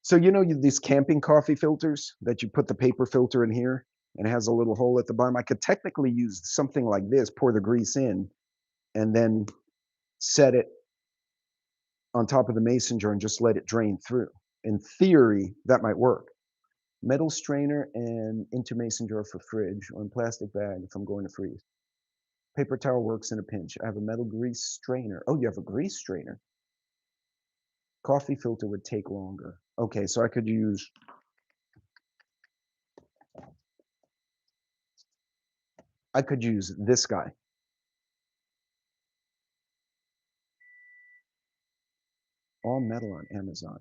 Speaker 1: so you know these camping coffee filters that you put the paper filter in here and it has a little hole at the bottom. I could technically use something like this, pour the grease in, and then set it on top of the mason jar and just let it drain through. In theory, that might work. Metal strainer and into mason jar for fridge or in plastic bag if I'm going to freeze. Paper towel works in a pinch. I have a metal grease strainer. Oh, you have a grease strainer. Coffee filter would take longer. Okay, so I could use this guy. All metal on Amazon.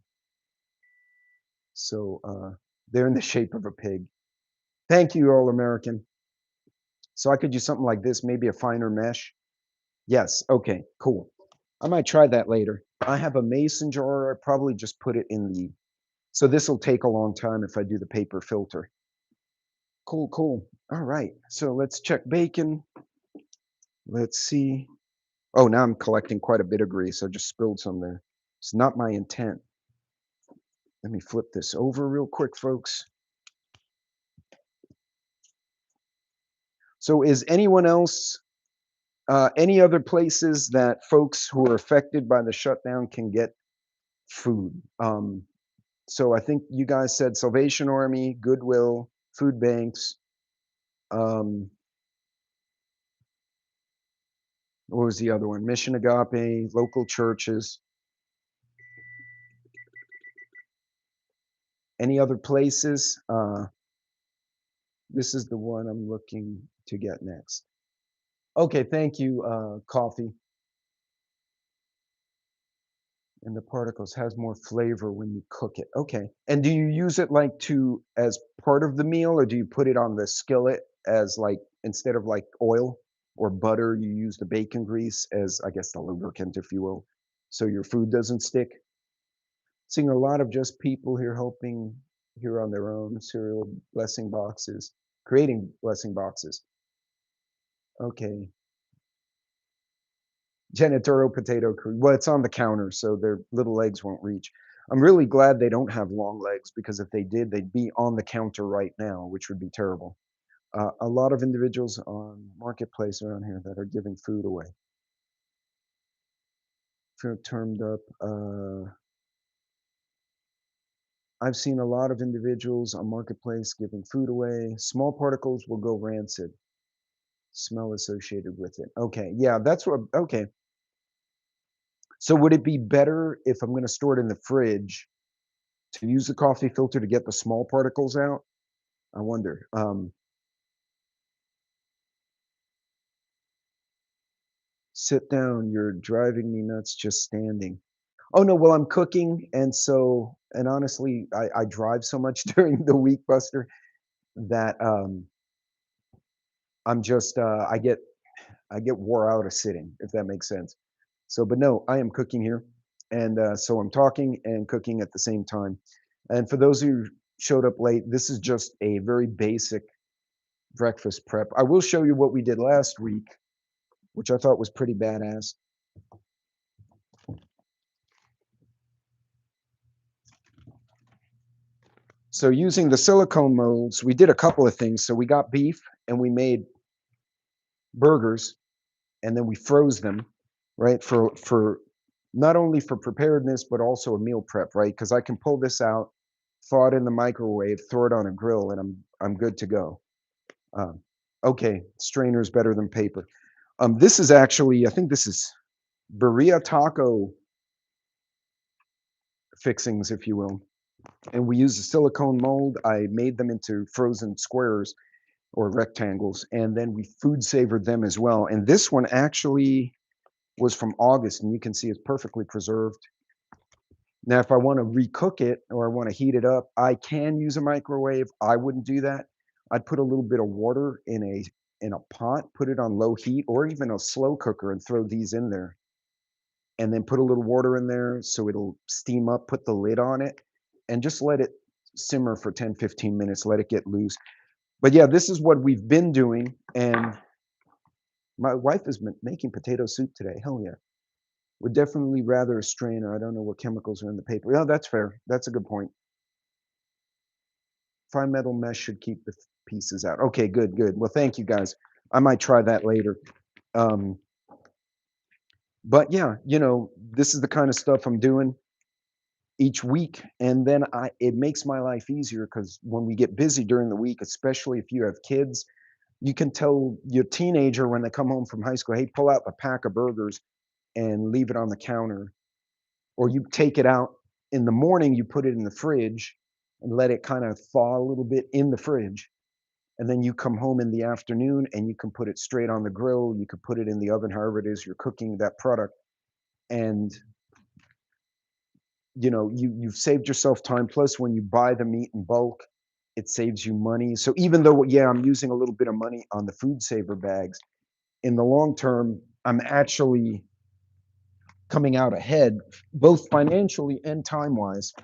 Speaker 1: So they're in the shape of a pig. Thank you, All American. So I could use something like this, maybe a finer mesh. Yes, okay, cool. I might try that later. I have a mason jar. I probably just put it in the, so this will take a long time if I do the paper filter. Cool, cool. All right, so let's check bacon. Let's see. Oh, now I'm collecting quite a bit of grease. I just spilled some there. It's not my intent. Let me flip this over real quick, folks. So is anyone else, any other places that folks who are affected by the shutdown can get food? So I think you guys said Salvation Army, Goodwill, food banks. What was the other one? Mission Agape, local churches. Any other places? This is the one I'm looking to get next. Okay, thank you, Coffee. And the particles has more flavor when you cook it. Okay. And do you use it like to as part of the meal or do you put it on the skillet as like instead of like oil? or butter, you use the bacon grease as, I guess, the lubricant, if you will, so your food doesn't stick. Seeing a lot of just people here helping here on their own, cereal blessing boxes, creating blessing boxes. Okay. Janitorial potato crew. Well, it's on the counter, so their little legs won't reach. I'm really glad they don't have long legs because if they did, they'd be on the counter right now, which would be terrible. A lot of individuals on Marketplace around here that are giving food away. Feel termed up. I've seen a lot of individuals on Marketplace giving food away. Small particles will go rancid. Smell associated with it. Okay, yeah, that's what. Okay. So would it be better if I'm going to store it in the fridge to use the coffee filter to get the small particles out? I wonder. Sit down. You're driving me nuts just standing. Oh no, well I'm cooking, and so and honestly, I drive so much during the week, Buster, that I'm just I get wore out of sitting, if that makes sense. So, but no, I am cooking here, and so I'm talking and cooking at the same time. And for those who showed up late, this is just a very basic breakfast prep. I will show you what we did last week, which I thought was pretty badass. So using the silicone molds, we did a couple of things. So we got beef and we made burgers and then we froze them, right? For not only for preparedness, but also a meal prep, right? Because I can pull this out, thaw it in the microwave, throw it on a grill, and I'm good to go. Um, okay, strainer is better than paper. This is actually, I think this is birria taco fixings, if you will. And we use a silicone mold. I made them into frozen squares or rectangles, and then we food savored them as well. And this one actually was from August, and you can see it's perfectly preserved. Now, if I want to recook it or I want to heat it up, I can use a microwave. I wouldn't do that. I'd put a little bit of water in a pot, put it on low heat, or even a slow cooker, and throw these in there. And then put a little water in there so it'll steam up, put the lid on it, and just let it simmer for 10, 15 minutes, let it get loose. But yeah, this is what we've been doing. And my wife is making potato soup today. Hell yeah. Would definitely rather a strainer. I don't know what chemicals are in the paper. Yeah, that's fair. That's a good point. Fine metal mesh should keep the pieces out. Okay, good, good. Well, thank you guys. I might try that later. Um, but yeah, this is the kind of stuff I'm doing each week, and then it makes my life easier because when we get busy during the week, especially if you have kids, you can tell your teenager when they come home from high school, hey, pull out a pack of burgers and leave it on the counter, or you take it out in the morning, you put it in the fridge and let it kind of thaw a little bit in the fridge. And then you come home in the afternoon and you can put it straight on the grill. You could put it in the oven, however it is you're cooking that product. And you've saved yourself time. Plus, when you buy the meat in bulk, it saves you money. So even though, yeah, I'm using a little bit of money on the food saver bags, in the long term, I'm actually coming out ahead, both financially and time wise,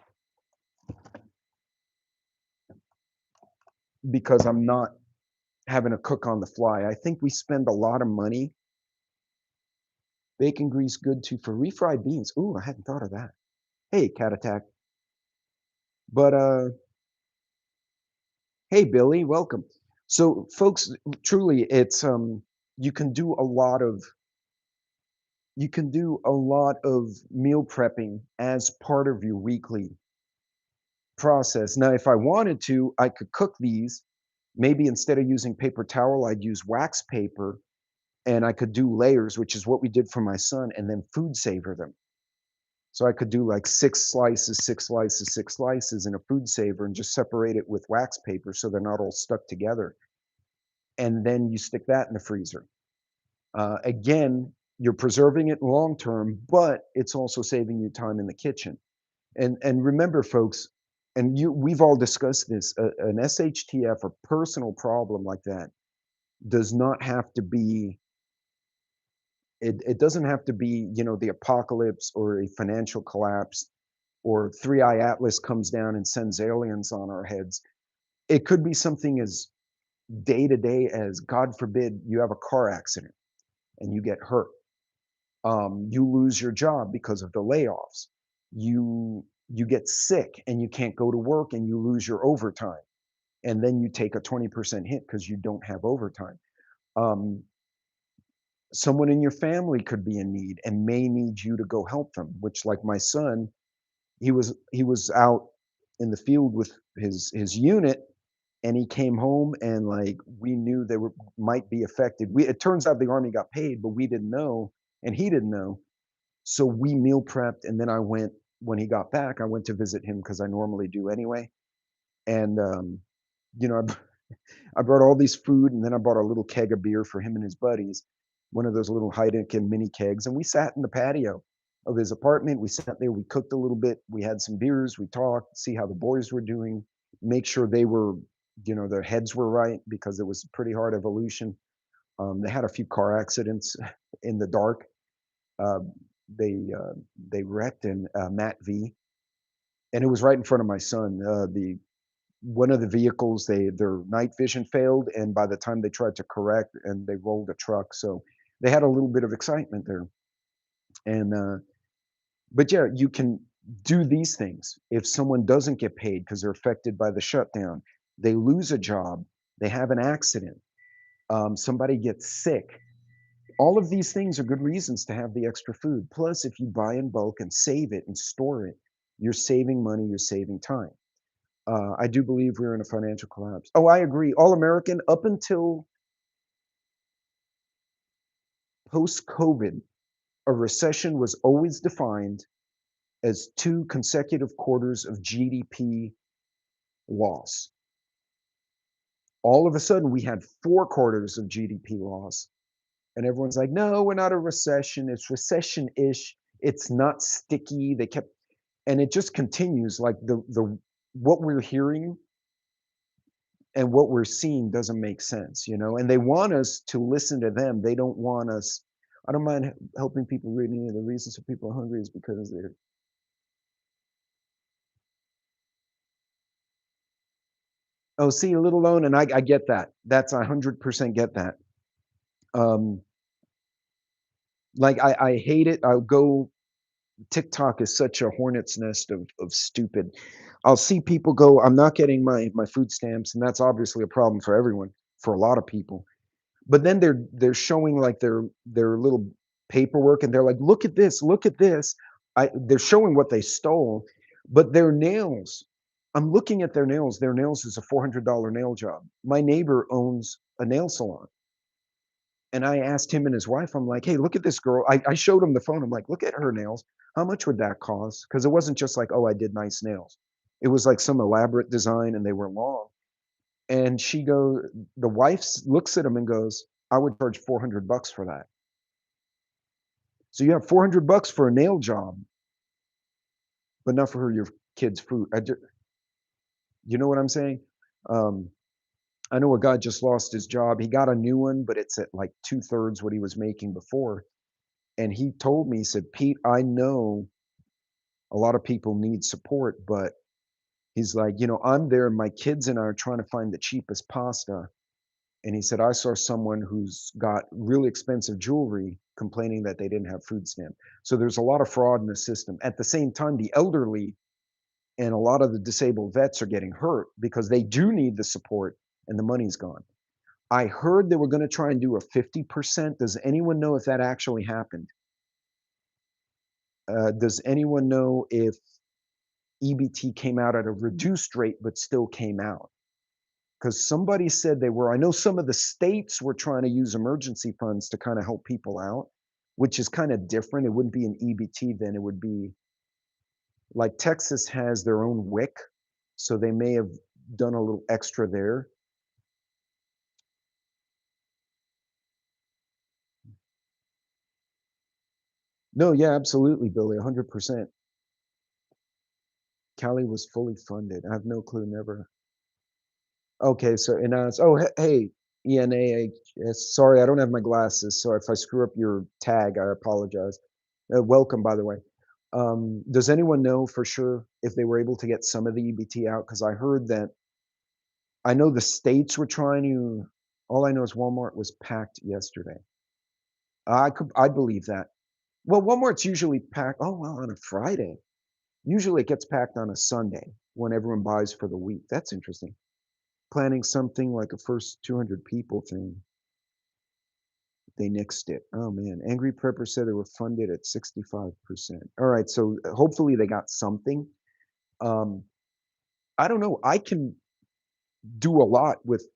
Speaker 1: because I'm not having to cook on the fly. I think we spend a lot of money. Bacon grease good too for refried beans. Ooh, I hadn't thought of that. Hey, cat attack. But hey, Billy, welcome. So, folks, truly, it's you can do a lot of meal prepping as part of your weekly process. Now, if I wanted to, I could cook these. Maybe instead of using paper towel, I'd use wax paper, and I could do layers, which is what we did for my son, and then food saver them. So I could do like 6 slices, 6 slices, 6 slices in a food saver and just separate it with wax paper so they're not all stuck together. And then you stick that in the freezer. Again, you're preserving it long term, but it's also saving you time in the kitchen. And remember, folks, and we've all discussed this. An SHTF, a personal problem like that, does not have to be It doesn't have to be, the apocalypse or a financial collapse or Three Eye Atlas comes down and sends aliens on our heads. It could be something as day to day as, God forbid, you have a car accident and you get hurt. You lose your job because of the layoffs. You get sick and you can't go to work and you lose your overtime. And then you take a 20% hit because you don't have overtime. Um, Someone in your family could be in need and may need you to go help them, which, like my son, he was out in the field with his unit, and he came home, and like we knew they were might be affected. It turns out the army got paid, but we didn't know, and he didn't know. So we meal prepped, and then I went when he got back. I went to visit him because I normally do anyway, and you know, I brought all these food, and then I bought a little keg of beer for him and his buddies, one of those little Heineken mini kegs, and we sat in the patio of his apartment. We sat there, we cooked a little bit, we had some beers, we talked, see how the boys were doing, make sure they were, their heads were right because it was a pretty hard evolution. They had a few car accidents in the dark. Uh, they wrecked in Matt V, and it was right in front of my son. The One of the vehicles, their night vision failed, and by the time they tried to correct, and they rolled a truck, so they had a little bit of excitement there. And but yeah, you can do these things. If someone doesn't get paid because they're affected by the shutdown, they lose a job, they have an accident, somebody gets sick. All of these things are good reasons to have the extra food. Plus, if you buy in bulk and save it and store it, you're saving money, you're saving time. I do believe we're in a financial collapse. Oh, I agree. All American, up until post COVID, a recession was always defined as 2 consecutive quarters of GDP loss. All of a sudden, we had 4 quarters of GDP loss. And everyone's like, no, we're not a recession. It's recession ish. It's not sticky. They kept, and it just continues like what we're hearing and what we're seeing doesn't make sense. And they want us to listen to them. They don't want us. I don't mind helping people read any of the reasons that people are hungry is because they're, oh, see, a little alone. And I get that. That's 100% get that. Um, like I hate it. I'll go, TikTok is such a hornet's nest of stupid. I'll see people go, I'm not getting my food stamps, and that's obviously a problem for everyone, for a lot of people. But then they're showing like their little paperwork, and they're like, look at this, look at this. They're showing what they stole, but their nails. I'm looking at their nails. Their nails is a $400 nail job. My neighbor owns a nail salon. And I asked him and his wife, I'm like, hey, look at this girl. I showed him the phone. I'm like, look at her nails. How much would that cost? Because it wasn't just like, oh, I did nice nails. It was like some elaborate design and they were long. And the wife looks at him and goes, I would charge $400 for that. So you have $400 for a nail job, but not for your kid's food. You know what I'm saying? Um, I know a guy just lost his job. He got a new one, but it's at like 2/3 what he was making before. And he told me, he said, Pete, I know a lot of people need support, but he's like, I'm there and my kids and I are trying to find the cheapest pasta. And he said, I saw someone who's got really expensive jewelry complaining that they didn't have food stamp. So there's a lot of fraud in the system. At the same time, the elderly and a lot of the disabled vets are getting hurt because they do need the support and the money's gone. I heard they were going to try and do a 50%. Does anyone know if that actually happened? Does anyone know if EBT came out at a reduced rate but still came out? Because somebody said they were. I know some of the states were trying to use emergency funds to kind of help people out, which is kind of different. It wouldn't be an EBT then. It would be like Texas has their own WIC, so they may have done a little extra there. No, yeah, absolutely, Billy, 100%. Cali was fully funded. I have no clue, never. Okay, so and now it's, oh, hey, ENAHS. Sorry, I don't have my glasses, so if I screw up your tag, I apologize. Welcome, by the way. Does anyone know for sure if they were able to get some of the EBT out? Because I heard that I know the states were trying to. All I know is Walmart was packed yesterday. I believe that. Well, Walmart's usually packed. Oh well, on a Friday. Usually it gets packed on a Sunday when everyone buys for the week. That's interesting. Planning something like a first 200 people thing. They nixed it. Oh man, Angry Prepper said they were funded at 65%. All right, so hopefully they got something. Um, I don't know. I can do a lot with,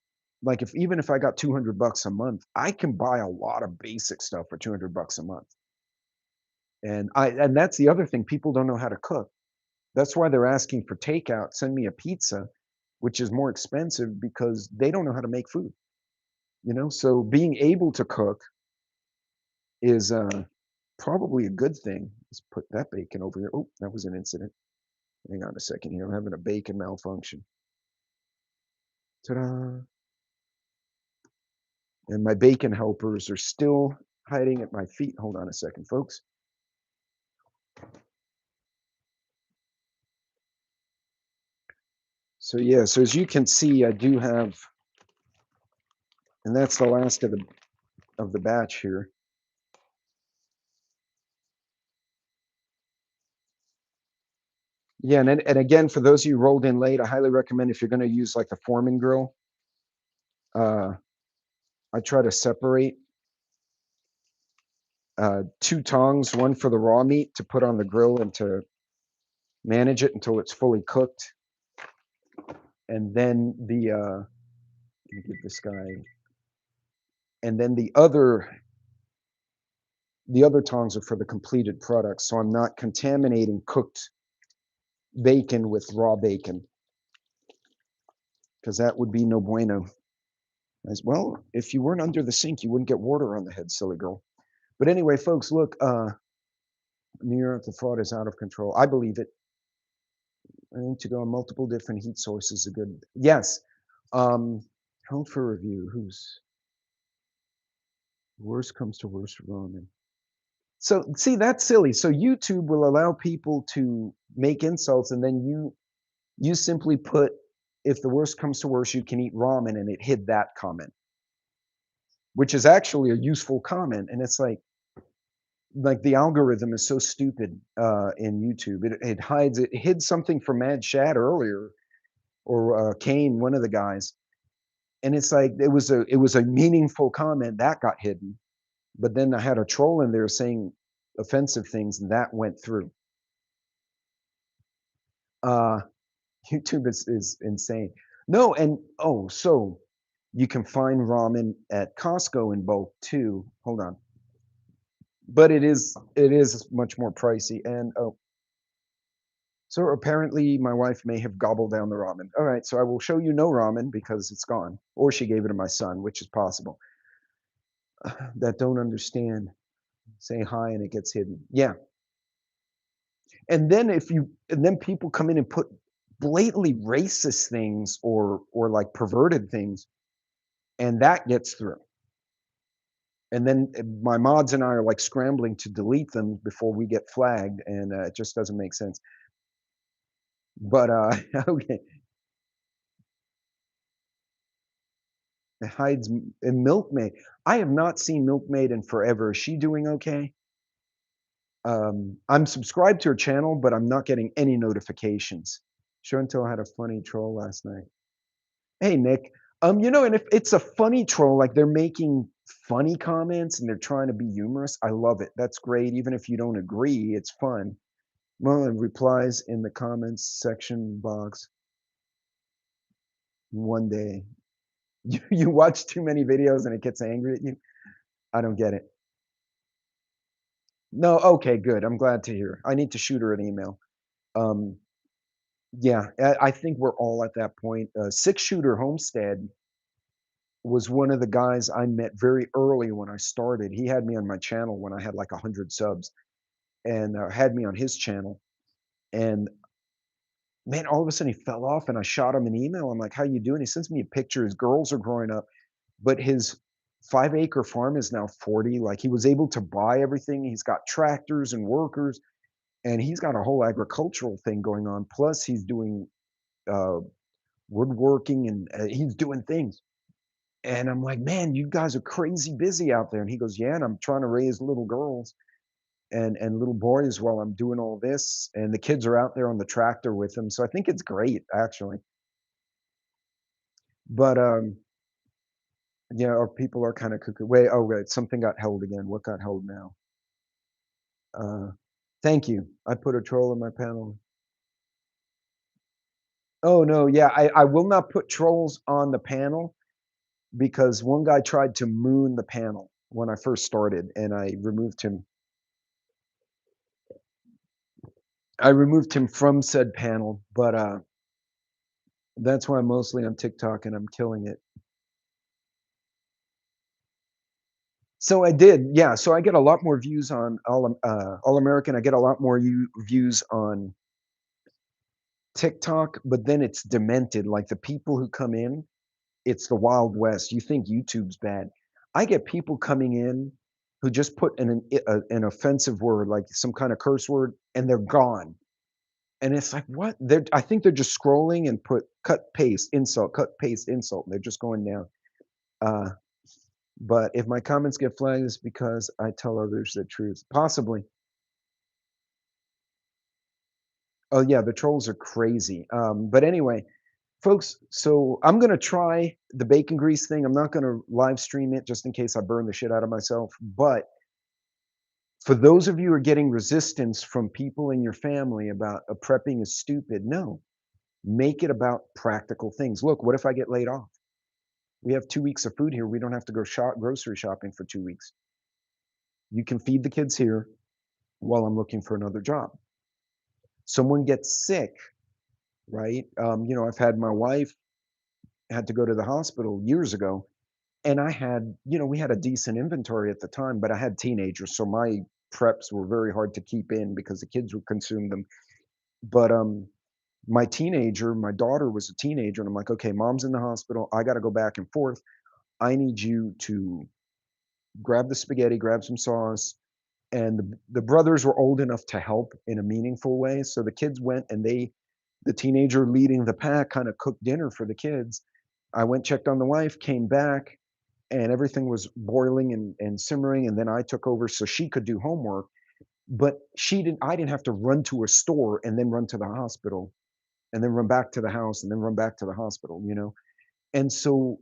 Speaker 1: like, if even if I got 200 bucks a month, I can buy a lot of basic stuff for 200 bucks a month. And that's the other thing. People don't know how to cook. That's why they're asking for takeout. Send me a pizza, which is more expensive because they don't know how to make food. So being able to cook is probably a good thing. Let's put that bacon over here. Oh, that was an incident. Hang on a second here. I'm having a bacon malfunction. Ta-da! And my bacon helpers are still hiding at my feet. Hold on a second, folks. So yeah, so as you can see, I do have, and that's the last of the batch here. Yeah, and again, for those of you who rolled in late, I highly recommend if you're going to use like the Foreman grill, I try to separate two tongs, one for the raw meat to put on the grill and to manage it until it's fully cooked. And then let me give this guy, and then the other tongs are for the completed product. So I'm not contaminating cooked bacon with raw bacon because that would be no bueno. As well, if you weren't under the sink, you wouldn't get water on the head, silly girl. But anyway, folks, look, MIRA, the fraud is out of control. I believe it. I need to go on multiple different heat sources. A good, yes. Held for review. Who's worst comes to worst, Roman. So see, that's silly. So YouTube will allow people to make insults, and then you simply put, if the worst comes to worst, you can eat ramen, and it hid that comment, which is actually a useful comment. And it's like the algorithm is so stupid in YouTube. It hid something from Mad Shad earlier, or Kane, one of the guys, and it's like it was a meaningful comment that got hidden, but then I had a troll in there saying offensive things, and that went through. Uh, YouTube is insane. No, and so you can find ramen at Costco in bulk too. Hold on, but it is much more pricey. And so apparently my wife may have gobbled down the ramen. All right, so I will show you no ramen because it's gone, or she gave it to my son, which is possible. That don't understand. Say hi and it gets hidden. Yeah. And then people come in and put blatantly racist things or like perverted things, and that gets through. And then my mods and I are like scrambling to delete them before we get flagged, and it just doesn't make sense. But okay. It hides in Milkmaid. I have not seen Milkmaid in forever. Is she doing okay? I'm subscribed to her channel, but I'm not getting any notifications. Chantel had a funny troll last night. Hey, Nick. And if it's a funny troll, like they're making funny comments and they're trying to be humorous, I love it. That's great. Even if you don't agree, it's fun. Well, it replies in the comments section box one day. You watch too many videos and it gets angry at you. I don't get it. No, okay, good. I'm glad to hear. I need to shoot her an email. Yeah, I think we're all at that point. Six Shooter Homestead was one of the guys I met very early when I started. He had me on my channel when I had like 100 subs, and had me on his channel. And man, all of a sudden he fell off, and I shot him an email. I'm like, "How you doing?" He sends me a picture. His girls are growing up. but his 5-acre farm is now 40. Like, he was able to buy everything. He's got tractors and workers, and he's got a whole agricultural thing going on. Plus, he's doing uh, woodworking and he's doing things. And I'm like, man, you guys are crazy busy out there. And he goes, yeah, and I'm trying to raise little girls and little boys while I'm doing all this. And the kids are out there on the tractor with him. So I think it's great, actually. But yeah, our people are kind of cuckoo. Wait, oh wait, something got held again. What got held now? Uh, thank you. I put a troll in my panel. Oh no, yeah, I will not put trolls on the panel because one guy tried to moon the panel when I first started, and I removed him. I removed him from said panel, but that's why I'm mostly on TikTok and I'm killing it. So I did, yeah. So I get a lot more views on All American. I get a lot more views on TikTok, but then it's demented. Like the people who come in, it's the Wild West. You think YouTube's bad. I get people coming in who just put an offensive word, like some kind of curse word, and they're gone. And it's like, what? I think they're just scrolling and put cut, paste, insult, cut, paste, insult. And they're just going down. Uh, but if my comments get flagged, it's because I tell others the truth. Possibly. Oh yeah, the trolls are crazy. But anyway, folks, so I'm gonna try the bacon grease thing. I'm not gonna live stream it just in case I burn the shit out of myself. But for those of you who are getting resistance from people in your family about prepping is stupid, no, make it about practical things. Look, what if I get laid off? We have 2 weeks of food here. We don't have to go grocery shopping for 2 weeks. You can feed the kids here while I'm looking for another job. Someone gets sick, right? I've had my wife had to go to the hospital years ago, and I had, we had a decent inventory at the time, but I had teenagers, so my preps were very hard to keep in because the kids would consume them. But my daughter was a teenager, and I'm like, okay, mom's in the hospital. I got to go back and forth. I need you to grab the spaghetti, grab some sauce. And the brothers were old enough to help in a meaningful way. So the kids went and the teenager leading the pack kind of cooked dinner for the kids. I went, checked on the wife, came back, and everything was boiling and simmering. And then I took over so she could do homework. But I didn't have to run to a store and then run to the hospital and then run back to the house and then run back to the hospital. And so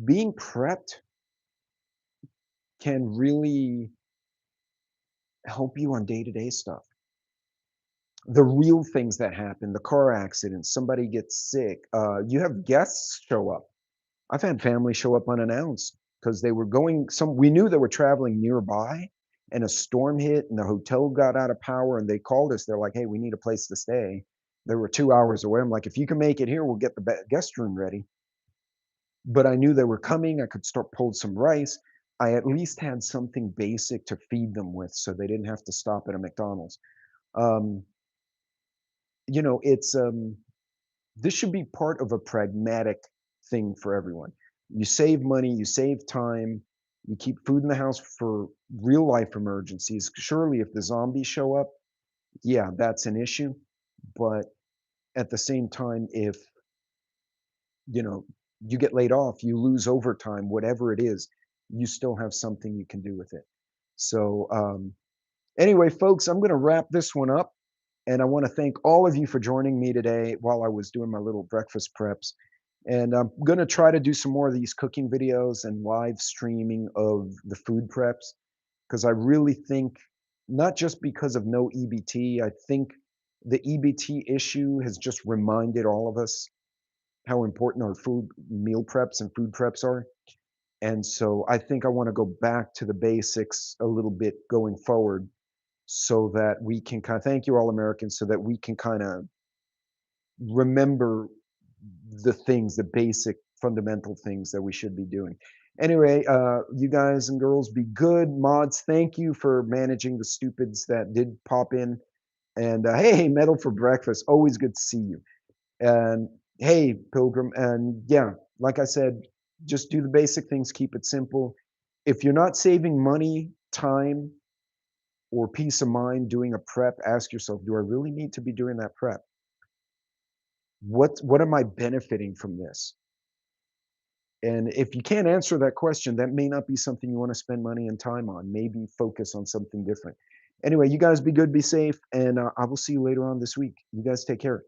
Speaker 1: being prepped can really help you on day-to-day stuff. The real things that happen, the car accidents, somebody gets sick, you have guests show up. I've had family show up unannounced because they were we knew they were traveling nearby and a storm hit and the hotel got out of power and they called us. They're like, hey, we need a place to stay. They were 2 hours away. I'm like, if you can make it here, we'll get the guest room ready. But I knew they were coming. I could start pulled some rice. I at least had something basic to feed them with so they didn't have to stop at a McDonald's. Um, it's this should be part of a pragmatic thing for everyone. You save money, you save time, you keep food in the house for real life emergencies. Surely if the zombies show up, yeah, that's an issue. But at the same time, if you know you get laid off, you lose overtime, whatever it is, you still have something you can do with it. So anyway, folks, I'm going to wrap this one up. And I want to thank all of you for joining me today while I was doing my little breakfast preps. And I'm going to try to do some more of these cooking videos and live streaming of the food preps because I really think, not just because of no EBT, I think the EBT issue has just reminded all of us how important our food meal preps and food preps are. And so I think I want to go back to the basics a little bit going forward so that we can kind of thank you all Americans so that we can kind of remember the things, the basic fundamental things that we should be doing. Anyway, you guys and girls be good. Mods, thank you for managing the stupids that did pop in. And hey, Metal for breakfast. Always good to see you. And hey, Pilgrim. And yeah, like I said, Just do the basic things, keep it simple. If you're not saving money, time, or peace of mind doing a prep, ask yourself, do I really need to be doing that prep? What am I benefiting from this? And if you can't answer that question, that may not be something you want to spend money and time on. Maybe focus on something different. Anyway, you guys be good, be safe, and I will see you later on this week. You guys take care.